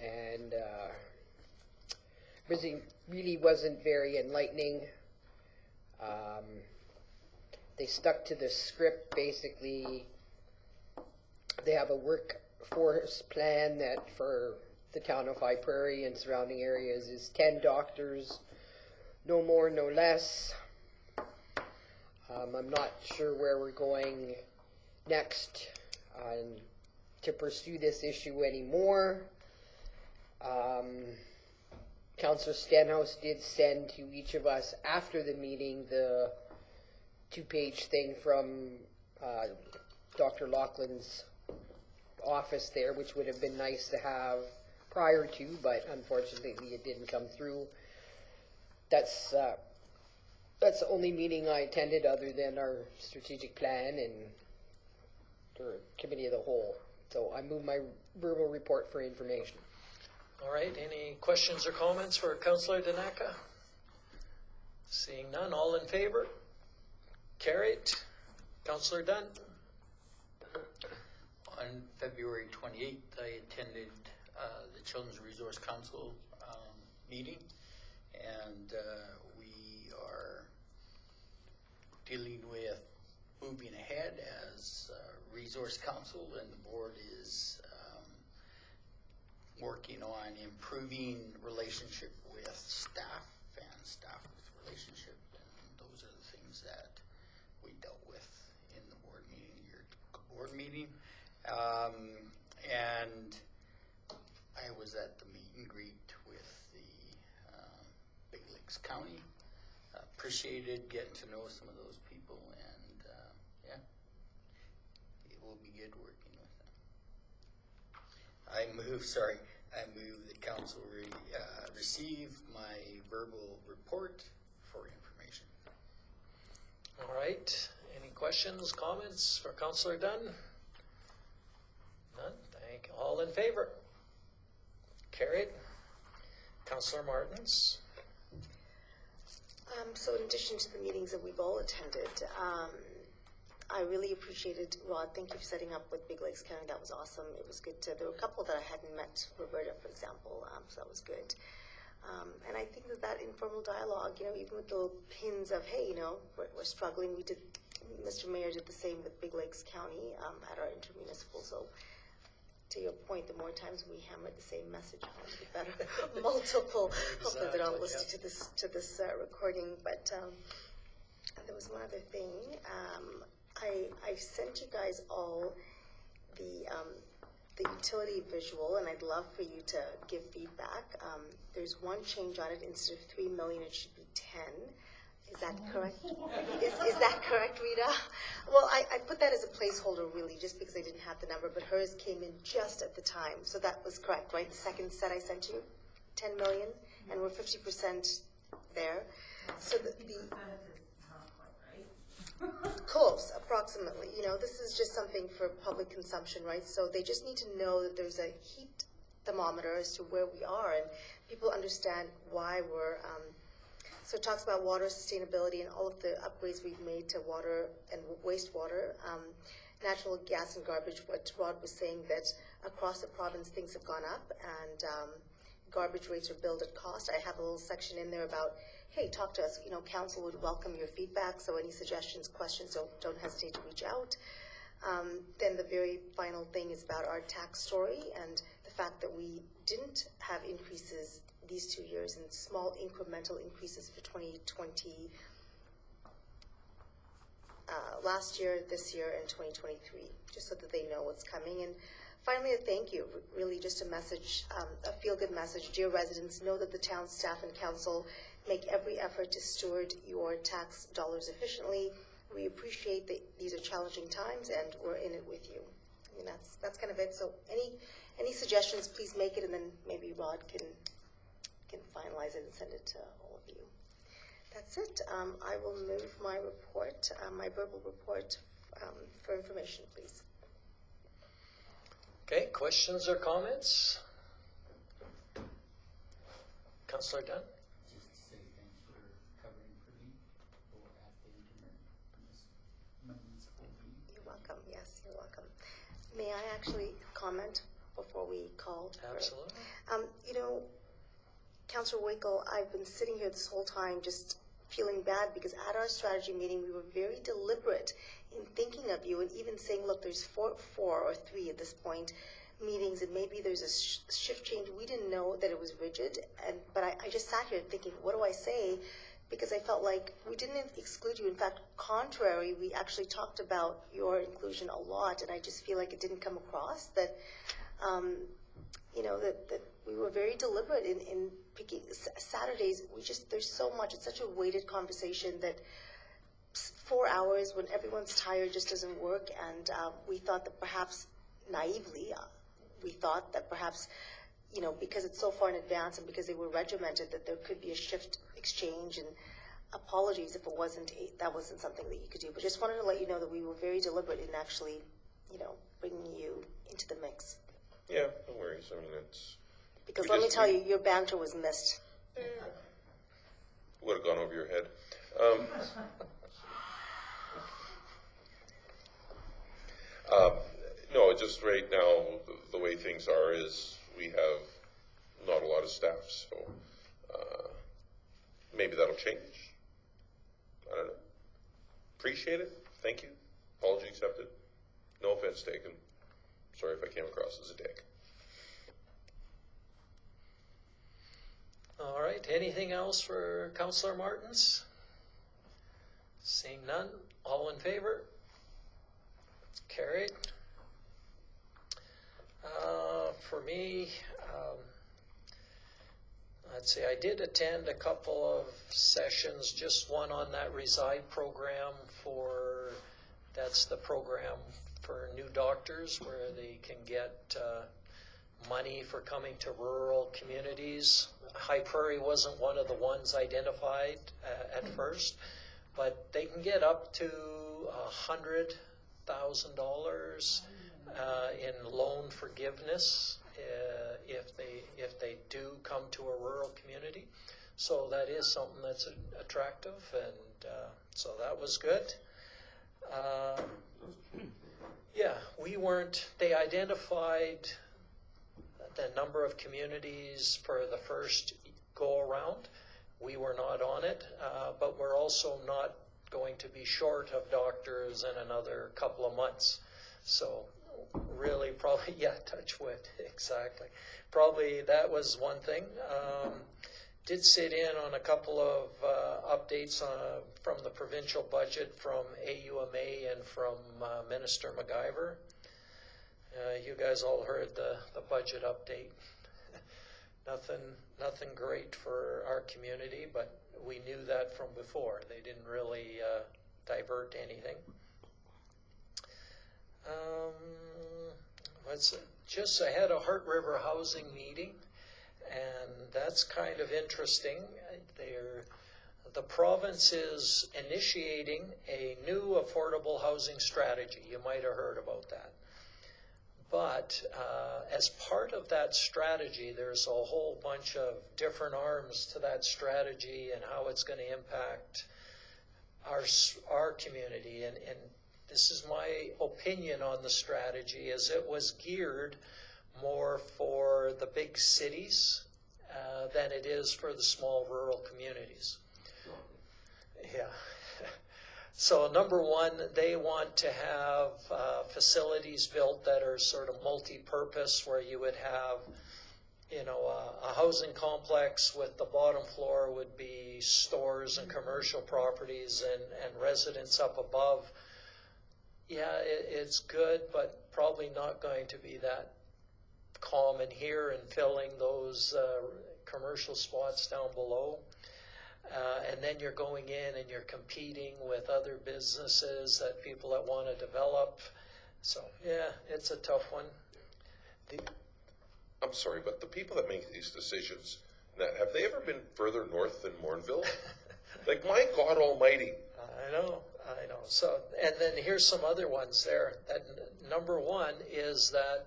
and really wasn't very enlightening. They stuck to the script. Basically, they have a workforce plan that for the town of High Prairie and surrounding areas is 10 doctors, no more, no less. I'm not sure where we're going next to pursue this issue anymore. Councillor Stenhouse did send to each of us after the meeting the 2-page thing from Dr. Laughlin's office there, which would have been nice to have prior to, but unfortunately it didn't come through. That's the only meeting I attended other than our strategic plan and the committee of the whole. So I move my verbal report for information. All right, any questions or comments for Councillor Danaka? Seeing none, all in favor? Carried. Councillor Dunn? On February 28th, I attended the Children's Resource Council meeting, and we are dealing with moving ahead as Resource Council, and the board is working on improving relationship with staff and staff with relationship, and those are the things that we dealt with in the board meeting, your board meeting. And I was at the meet and greet with the Big Lakes County. Appreciated getting to know some of those people, and yeah, it will be good working with them. I move the council receive my verbal report for information. All right, any questions, comments for Councillor Dunn? None, thank you. All in favor? Carried. Councillor Martins? So in addition to the meetings that we've all attended, I really appreciated, Rod, thank you for setting up with Big Lakes County. That was awesome. It was good there were a couple that I hadn't met, Roberta, for example, so that was good. And I think that informal dialogue, even with the pins of, hey, we're struggling. Mr. Mayor did the same with Big Lakes County at our intermunicipal. So to your point, the more times we hammer the same message home, the better. Multiple. Hopefully they're not listening to this recording. But there was one other thing. I sent you guys all the utility visual, and I'd love for you to give feedback. There's one change on it. Instead of 3 million, it should be 10. Is that correct? Is that correct, Rita? Well, I put that as a placeholder, really, just because I didn't have the number, but hers came in just at the time. So that was correct, right? The second set I sent you, 10 million, and we're 50% there. So the close, approximately. You know, this is just something for public consumption, right? So they just need to know that there's a heat thermometer as to where we are, and people understand why we're. So it talks about water sustainability and all of the upgrades we've made to water and wastewater, natural gas and garbage. What Rod was saying, that across the province things have gone up, and garbage rates are billed at cost. I have a little section in there about, hey, talk to us. You know, council would welcome your feedback, so any suggestions, questions, don't hesitate to reach out. Then the very final thing is about our tax story and the fact that we didn't have increases these 2 years, and small incremental increases for 2020, last year, this year, and 2023, just so that they know what's coming. And finally, a thank you, really just a message, a feel-good message. Dear residents, know that the town staff and council make every effort to steward your tax dollars efficiently. We appreciate that these are challenging times, and we're in it with you. I mean, that's kind of it. So any suggestions, please make it, and then maybe Rod can finalize it and send it to all of you. That's it. I will move my report, my verbal report, for information, please. Okay, questions or comments? Councillor Dunn? Just to say thanks for covering for me at the municipal meeting. You're welcome. Yes, you're welcome. May I actually comment before we call? Absolutely. You know, Councillor Wakel, I've been sitting here this whole time just feeling bad because at our strategy meeting, we were very deliberate in thinking of you and even saying, look, there's four or three at this point meetings, and maybe there's a shift change. We didn't know that it was rigid, but I just sat here thinking, what do I say? Because I felt like we didn't exclude you. In fact, contrary, we actually talked about your inclusion a lot, and I just feel like it didn't come across that, you know, that we were very deliberate in picking Saturdays. There's so much, it's such a weighted conversation that 4 hours when everyone's tired just doesn't work. And we thought that perhaps naively, we thought that perhaps, you know, because it's so far in advance and because they were regimented, that there could be a shift exchange. And apologies if that wasn't something that you could do. But just wanted to let you know that we were very deliberate in actually, you know, bringing you into the mix. Yeah, no worries. I mean, it's... Because let me tell you, your banter was missed. Would have gone over your head. No, just right now, the way things are is we have not a lot of staff, so maybe that'll change. I don't know. Appreciate it. Thank you. Apology accepted. No offense taken. Sorry if I came across as a dick. All right, anything else for Councillor Martins? Seeing none, all in favor? Carried. For me, I'd say I did attend a couple of sessions, just one on that Reside program that's the program for new doctors where they can get money for coming to rural communities. High Prairie wasn't one of the ones identified at first, but they can get up to $100,000 in loan forgiveness if they do come to a rural community. So that is something that's attractive, and so that was good. Yeah, they identified the number of communities for the first go around. We were not on it, but we're also not going to be short of doctors in another couple of months. So really probably, yeah, touch wood, exactly. Probably that was one thing. Did sit in on a couple of updates from the provincial budget from AUMA and from Minister MacGyver. You guys all heard the budget update. Nothing great for our community, but we knew that from before. They didn't really divert anything. I had a Heart River housing meeting, and that's kind of interesting. The province is initiating a new affordable housing strategy. You might have heard about that. But as part of that strategy, there's a whole bunch of different arms to that strategy and how it's going to impact our community. And this is my opinion on the strategy, is it was geared more for the big cities than it is for the small rural communities. Yeah. So number one, they want to have facilities built that are sort of multi-purpose, where you would have, a housing complex with the bottom floor would be stores and commercial properties and residents up above. Yeah, it's good, but probably not going to be that common here and filling those commercial spots down below. And then you're going in and you're competing with other businesses, that people that want to develop. So, yeah, it's a tough one. I'm sorry, but the people that make these decisions, have they ever been further north than Morinville? Like, my God almighty. I know. So, and then here's some other ones there. Number one is that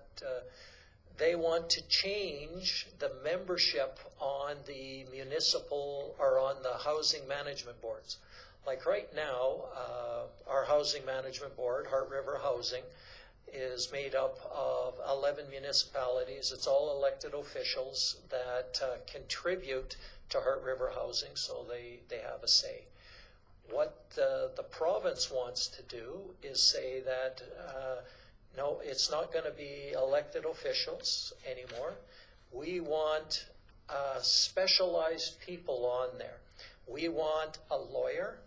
they want to change the membership on the municipal or on the housing management boards. Like right now, our housing management board, Heart River Housing, is made up of 11 municipalities. It's all elected officials that contribute to Heart River Housing, so they have a say. What the province wants to do is say that no, it's not going to be elected officials anymore. We want specialized people on there. We want a lawyer.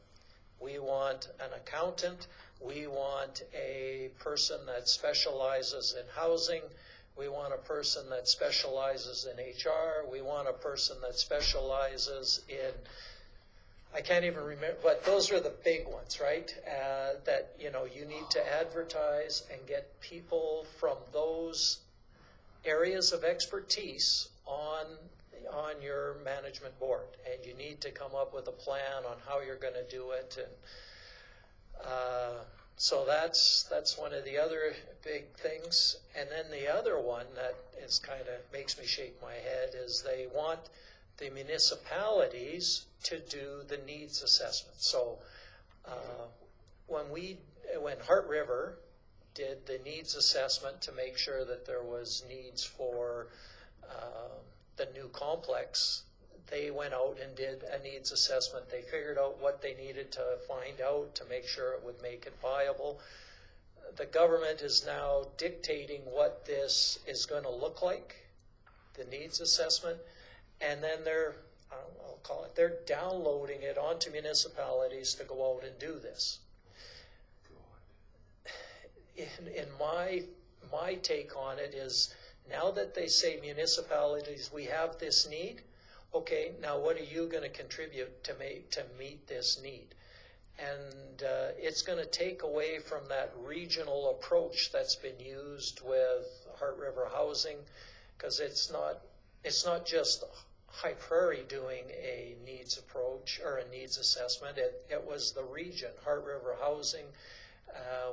We want an accountant. We want a person that specializes in housing. We want a person that specializes in HR. We want a person that specializes in, I can't even remember, but those are the big ones, right? That, you need to advertise and get people from those areas of expertise on your management board. And you need to come up with a plan on how you're going to do it. And so that's one of the other big things. And then the other one that is kind of makes me shake my head is they want the municipalities to do the needs assessment. So when Heart River did the needs assessment to make sure that there was needs for the new complex, they went out and did a needs assessment. They figured out what they needed to find out to make sure it would make it viable. The government is now dictating what this is going to look like, the needs assessment, and then they're downloading it onto municipalities to go out and do this. In my take on it is, now that they say municipalities, we have this need, okay, now what are you going to contribute to meet this need? And it's going to take away from that regional approach that's been used with Heart River Housing, because it's not just High Prairie doing a needs approach or a needs assessment. It was the region, Heart River Housing.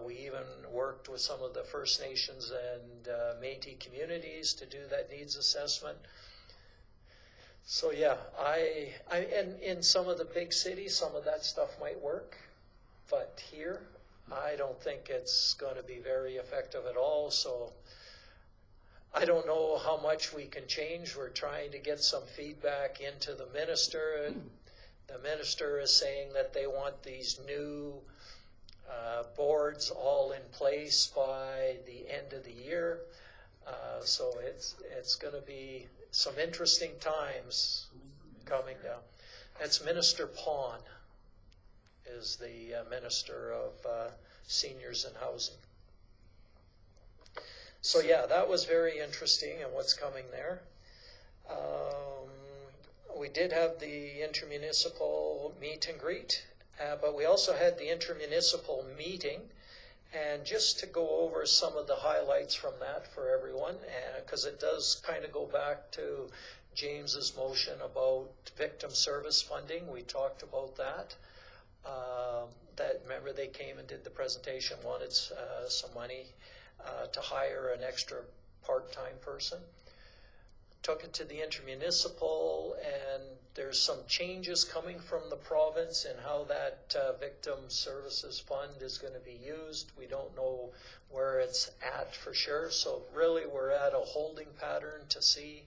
We even worked with some of the First Nations and Métis communities to do that needs assessment. So yeah, and in some of the big cities, some of that stuff might work, but here, I don't think it's going to be very effective at all. So I don't know how much we can change. We're trying to get some feedback into the minister. The minister is saying that they want these new boards all in place by the end of the year. So it's going to be some interesting times coming down. That's Minister Pon is the Minister of Seniors and Housing. So yeah, that was very interesting and what's coming there. We did have the intermunicipal meet and greet, but we also had the intermunicipal meeting. And just to go over some of the highlights from that for everyone, because it does kind of go back to James's motion about victim service funding. We talked about that. Remember they came and did the presentation, wanted some money to hire an extra part-time person. Took it to the intermunicipal, and there's some changes coming from the province in how that victim services fund is going to be used. We don't know where it's at for sure, so really we're at a holding pattern to see,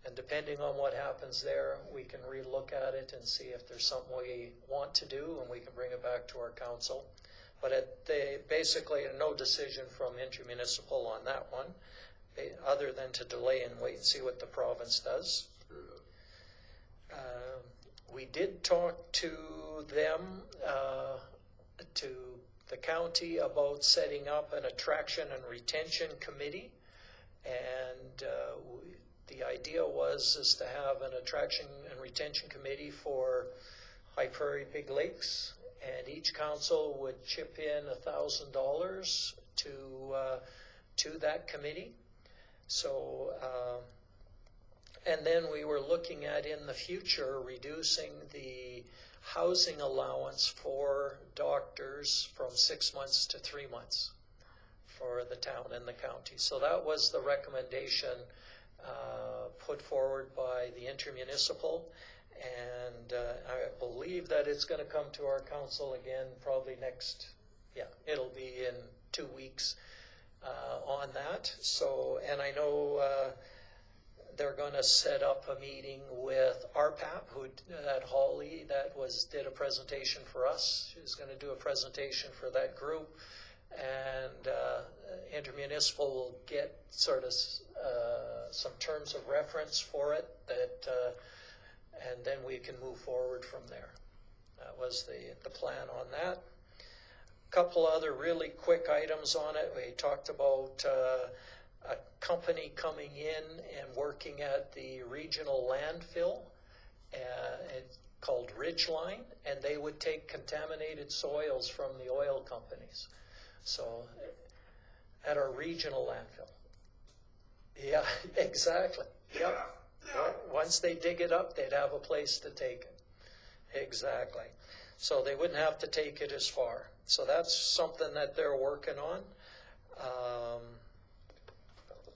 and depending on what happens there, we can relook at it and see if there's something we want to do, and we can bring it back to our council. But basically no decision from intermunicipal on that one, other than to delay and wait and see what the province does. We did talk to them, to the county, about setting up an attraction and retention committee, and the idea is to have an attraction and retention committee for High Prairie Big Lakes, and each council would chip in $1,000 to that committee. So, and then we were looking at in the future reducing the housing allowance for doctors from 6 months to 3 months for the town and the county. So that was the recommendation put forward by the intermunicipal, and I believe that it's going to come to our council again probably it'll be in 2 weeks. On that. So, and I know they're going to set up a meeting with RPAP, that Holly did a presentation for us. She's going to do a presentation for that group, and intermunicipal will get sort of some terms of reference for it, and then we can move forward from there. That was the plan on that. Couple other really quick items on it. We talked about a company coming in and working at the regional landfill called Ridgeline, and they would take contaminated soils from the oil companies. So at our regional landfill. Yeah, exactly. Yep. Once they dig it up, they'd have a place to take it. Exactly. So they wouldn't have to take it as far. So that's something that they're working on.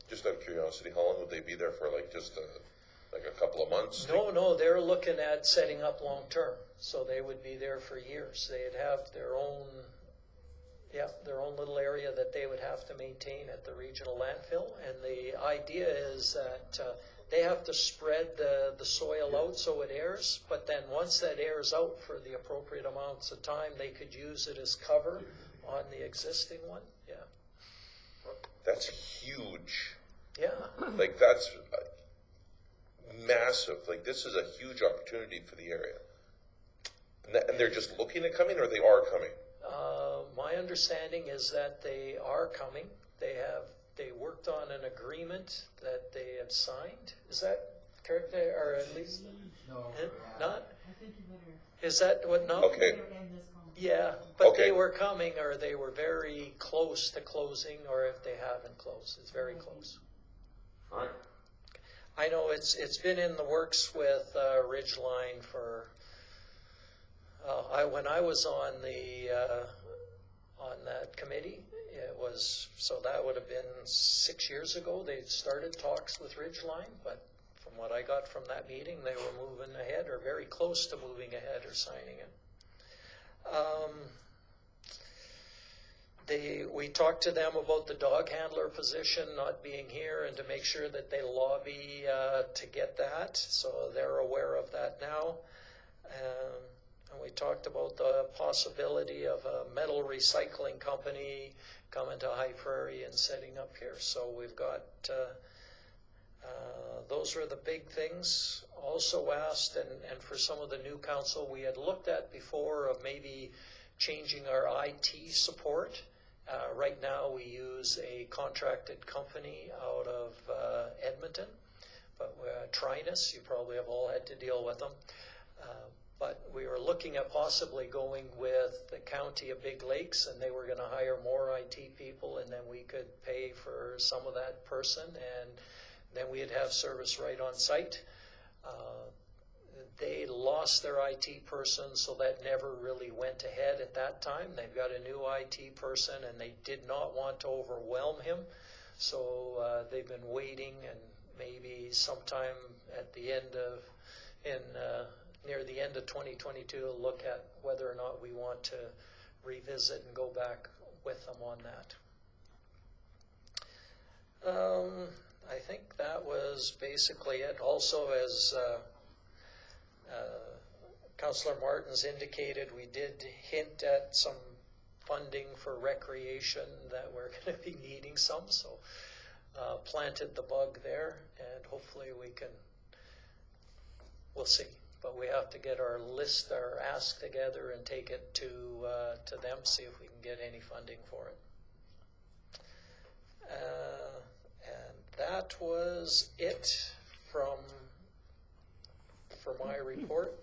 Just out of curiosity, how long would they be there for? Like just a couple of months? No, they're looking at setting up long term. So they would be there for years. They'd have their own little area that they would have to maintain at the regional landfill. And the idea is that they have to spread the soil out so it airs, but then once that airs out for the appropriate amounts of time, they could use it as cover on the existing one. Yeah. That's huge. Yeah. Like that's massive. Like this is a huge opportunity for the area. And they're just looking at coming, or they are coming? My understanding is that they are coming. They worked on an agreement that they have signed. Is that correct? Or at least No. not? I think you better. Is that what? No. Okay. End this conversation. Yeah, but Okay. they were coming, or they were very close to closing, or if they haven't closed, it's very close. All right. I know it's been in the works with Ridgeline for. When I was on that committee, it was, so that would have been 6 years ago. They started talks with Ridgeline, but from what I got from that meeting, they were moving ahead, or very close to moving ahead, or signing it. We talked to them about the dog handler position not being here, and to make sure that they lobby to get that, so they're aware of that now. And we talked about the possibility of a metal recycling company coming to High Prairie and setting up here. So we've got, those are the big things. Also asked, and for some of the new council, we had looked at before of maybe changing our IT support. Right now we use a contracted company out of Edmonton, but Trinus, you probably have all had to deal with them. But we were looking at possibly going with the County of Big Lakes, and they were going to hire more IT people, and then we could pay for some of that person, and then we'd have service right on site. They lost their IT person, so that never really went ahead at that time. They've got a new IT person, and they did not want to overwhelm him, so they've been waiting, and maybe sometime at the end of, near the end of 2022, look at whether or not we want to revisit and go back with them on that. I think that was basically it. Also, as Councillor Martins indicated, we did hint at some funding for recreation that we're going to be needing some, so planted the bug there, and hopefully we'll see. But we have to get our list, our ask together and take it to them, see if we can get any funding for it. And that was it for my report.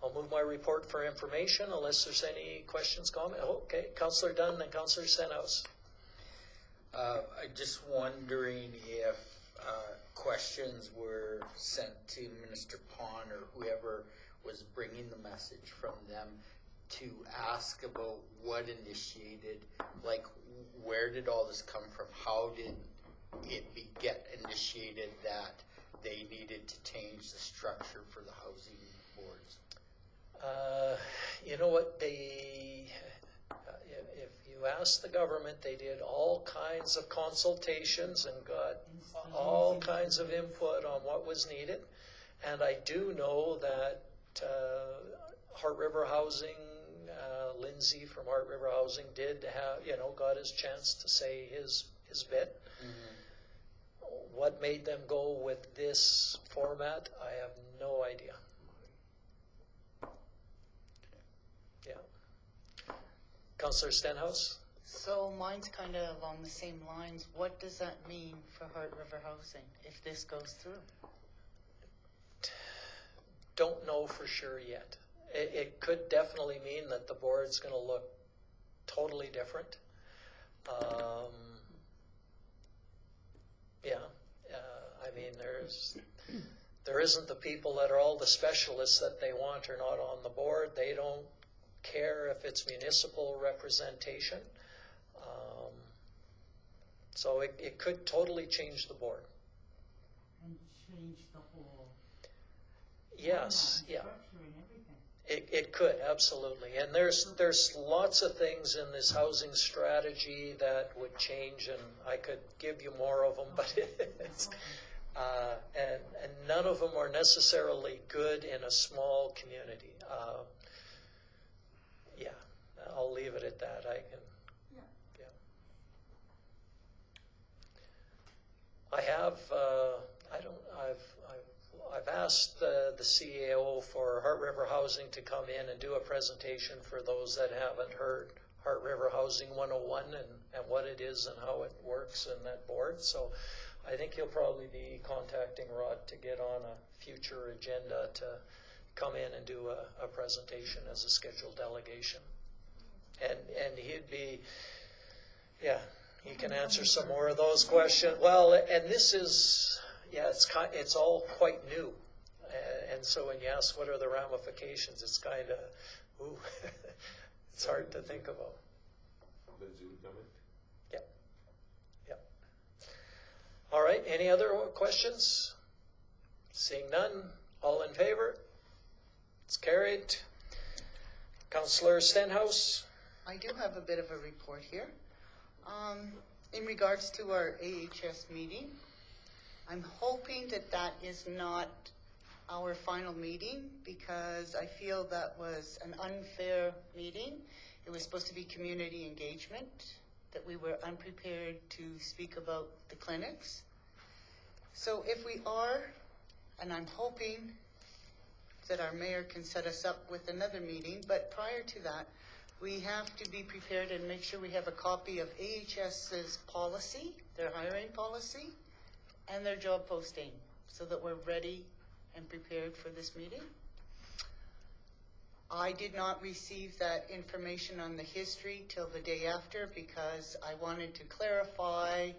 I'll move my report for information unless there's any questions, comments. Okay, Councillor Dunn and Councillor Stenhouse. I'm just wondering if questions were sent to Minister Pond or whoever was bringing the message from them to ask about what initiated, like where did all this come from? How did it get initiated that they needed to change the structure for the housing boards? You know what, if you ask the government, they did all kinds of consultations and got all kinds of input on what was needed. And I do know that Heart River Housing, Lindsay from Heart River Housing did have, got his chance to say his bit. Mm-hmm. What made them go with this format, I have no idea. Councillor Stenhouse? So mine's kind of along the same lines. What does that mean for Heart River Housing if this goes through? Don't know for sure yet. It could definitely mean that the board's going to look totally different. I mean, there isn't the people that are all the specialists that they want are not on the board. They don't care if it's municipal representation. So it could totally change the board. And change the whole. Yes, yeah. Structure and everything. It could, absolutely. And there's lots of things in this housing strategy that would change, and I could give you more of them, but it's, and none of them are necessarily good in a small community. I'll leave it at that. I have, I've asked the CAO for Heart River Housing to come in and do a presentation for those that haven't heard Heart River Housing 101 and what it is and how it works in that board. So I think he'll probably be contacting Rod to get on a future agenda to come in and do a presentation as a scheduled delegation. And he'd be, he can answer some more of those questions. Well, and this is, it's all quite new. And so when you ask what are the ramifications, it's kind of, it's hard to think about. Lindsay would come in. Yeah. All right, any other questions? Seeing none, all in favor? It's carried. Councillor Stenhouse? I do have a bit of a report here. In regards to our AHS meeting, I'm hoping that is not our final meeting because I feel that was an unfair meeting. It was supposed to be community engagement, that we were unprepared to speak about the clinics. So if we are, and I'm hoping that our mayor can set us up with another meeting, but prior to that, we have to be prepared and make sure we have a copy of AHS's policy, their hiring policy, and their job posting, so that we're ready and prepared for this meeting. I did not receive that information on the history till the day after because I wanted to clarify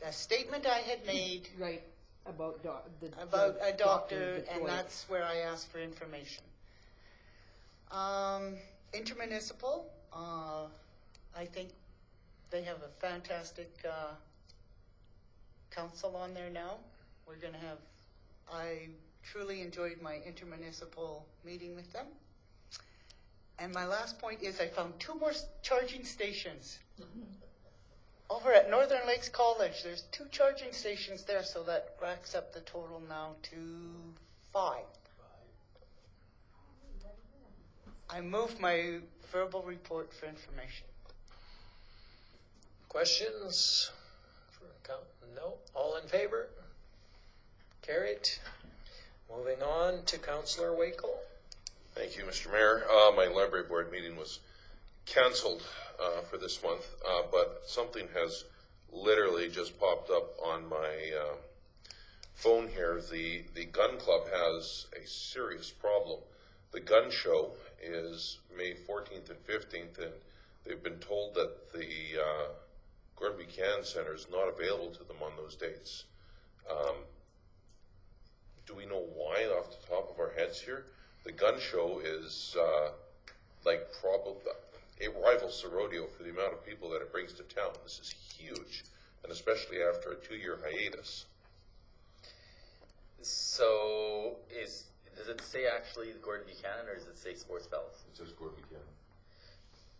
the statement I had made Right, about about a doctor, Dr. and Detroit. that's where I asked for information. Intermunicipal, I think they have a fantastic council on there now. We're going to have, I truly enjoyed my intermunicipal meeting with them. And my last point is I found 2 more charging stations. Over at Northern Lakes College, there's 2 charging stations there, so that racks up the total now to 5. I move my verbal report for information. Questions? No? All in favor? Carried. Moving on to Councillor Wakel. Thank you, Mr. Mayor. My library board meeting was canceled for this month, but something has literally just popped up on my phone here. The gun club has a serious problem. The gun show is May 14th and 15th, and they've been told that the Gordon Buchanan Center is not available to them on those dates. Do we know why off the top of our heads here? The gun show is like probably, it rivals the rodeo for the amount of people that it brings to town. This is huge, and especially after a 2-year hiatus. So does it say actually Gordon Buchanan or does it say Sports Palace? It says Gordon Buchanan.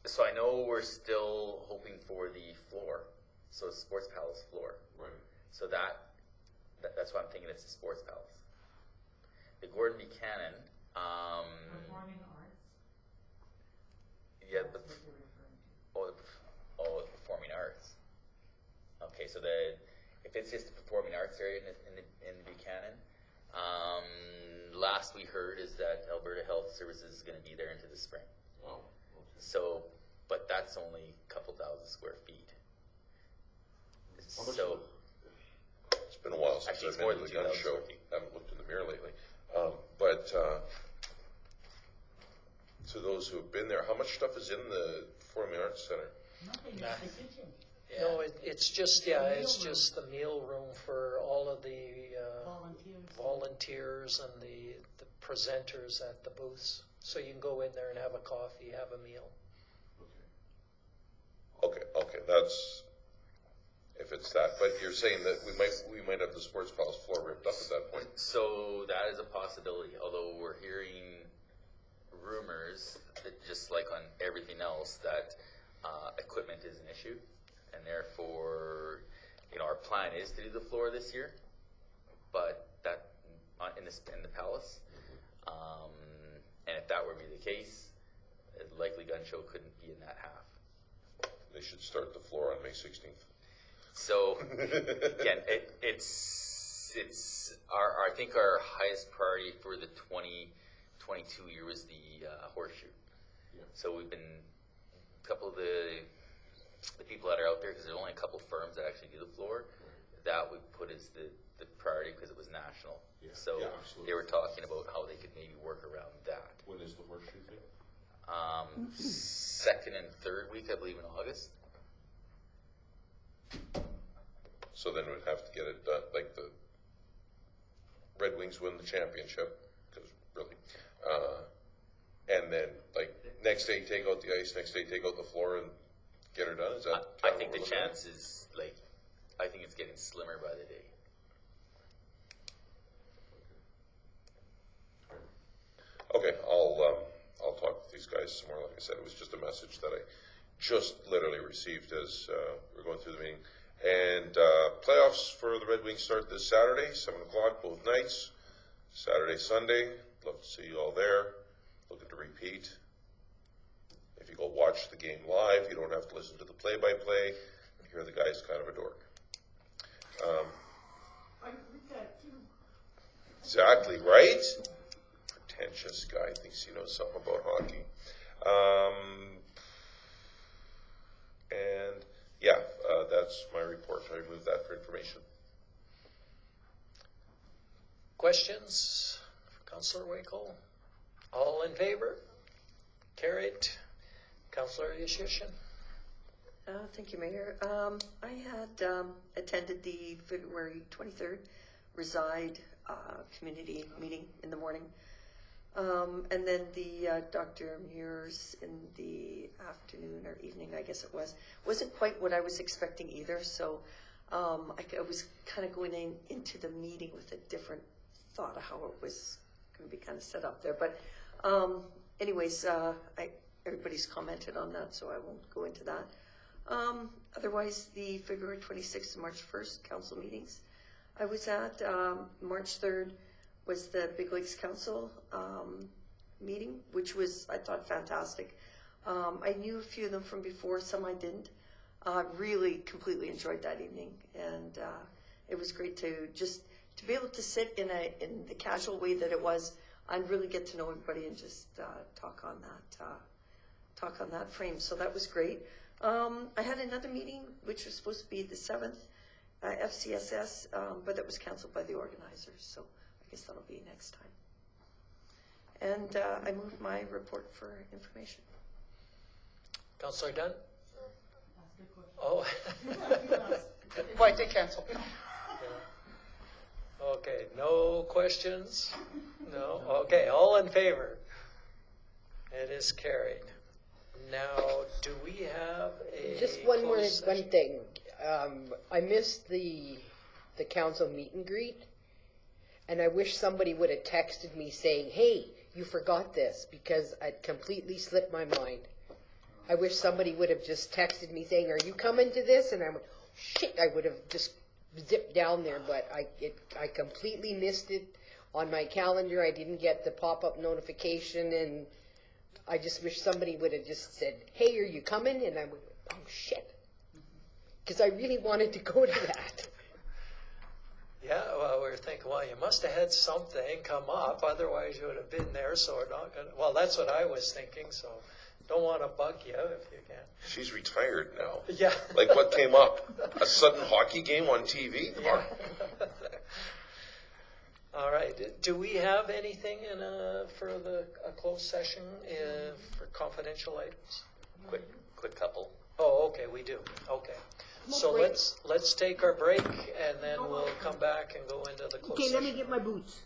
So I know we're still hoping for the floor. So it's Sports Palace floor. Right. So that's why I'm thinking it's the Sports Palace. The Gordon Buchanan. Performing arts. Yeah, That's what you're referring to. the performing arts. Okay, so if it's just the performing arts area in the Buchanan, last we heard is that Alberta Health Services is going to be there into the spring. Oh, okay. So, but that's only a couple thousand square feet. How much So, it's been a while since Actually, I've it's more been to than the gun 2,000 show. square feet. Haven't looked in the mirror lately. But to those who have been there, how much stuff is in the Performing Arts Center? Nothing, Nah. it's the kitchen. No, it's just the meal room for all of the volunteers and the presenters at the booths. So you can go in there and have a coffee, have a meal. Okay, that's, if it's that, but you're saying that we might have the Sports Palace floor ripped up at that point. So that is a possibility, although we're hearing rumors that just like on everything else that equipment is an issue, and therefore, our plan is to do the floor this year, but that in the Palace, and if that were to be the case, likely gun show couldn't be in that half. They should start the floor on May 16th. So again, it's I think our highest priority for the 2022 year was the horseshoe. Yeah. So we've been a couple of the people that are out there, because there's only a couple firms that actually do the floor. That we put as the priority because it was national. Yeah. So Yeah, absolutely. they were talking about how they could maybe work around that. When is the horseshoe thing? Second and third week, I believe, in August. So then we'd have to get it done, like the Red Wings win the championship, because really, and then like next day take out the ice, next day take out the floor and get her done. Is that? I think the chance is I think it's getting slimmer by the day. Okay, I'll talk with these guys some more. Like I said, it was just a message that I just literally received as we're going through the meeting. And playoffs for the Red Wings start this Saturday, 7 o'clock, both nights. Saturday, Sunday, love to see you all there. Looking to repeat. If you go watch the game live, you don't have to listen to the play-by-play. Hear the guy's kind of a dork. Exactly, right? Pretentious guy, thinks he knows something about hockey. And yeah, that's my report. I remove that for information. Questions for Councillor Waco? All in favor? Carried. Councillor Yashishin? Thank you, Mayor. I had attended the February 23rd Reside community meeting in the morning. And then the Dr. Muir's in the afternoon or evening, I guess it was. Wasn't quite what I was expecting either, so I was kind of going into the meeting with a different thought of how it was going to be kind of set up there. But anyways, everybody's commented on that, so I won't go into that. Otherwise, the February 26th and March 1st council meetings I was at. March 3rd was the Big Lakes Council meeting, which was, I thought, fantastic. I knew a few of them from before, some I didn't. Really completely enjoyed that evening, and it was great to be able to sit in the casual way that it was and really get to know everybody and just talk on that frame. So that was great. I had another meeting which was supposed to be the 7th, FCSS, but that was canceled by the organizers. So I guess that'll be next time. And I moved my report for information. Councillor Dunn? Oh. Why they cancel? Okay, no questions? No? Okay, all in favor? It is carried. Now, do we have a Just one closed session? thing. I missed the council meet and greet, and I wish somebody would have texted me saying, "Hey, you forgot this," because it completely slipped my mind. I wish somebody would have just texted me saying, "Are you coming to this?" And I went, "Shit!" I would have just zipped down there, but I completely missed it on my calendar. I didn't get the pop-up notification, and I just wish somebody would have just said, "Hey, are you coming?" And I went, "Oh shit," because I really wanted to go to that. Yeah, well, we were thinking, well, you must have had something come up, otherwise you would have been there, so we're not gonna, well, that's what I was thinking, so don't want to bug you if you can. She's retired now. Yeah. Like what came up? A sudden hockey game on TV? Yeah. All right, do we have anything for a closed session for confidential items? Quick couple. Oh, okay, we do, okay. So let's take our break, and then we'll come back and go into the closed Okay, session. let me get my boots.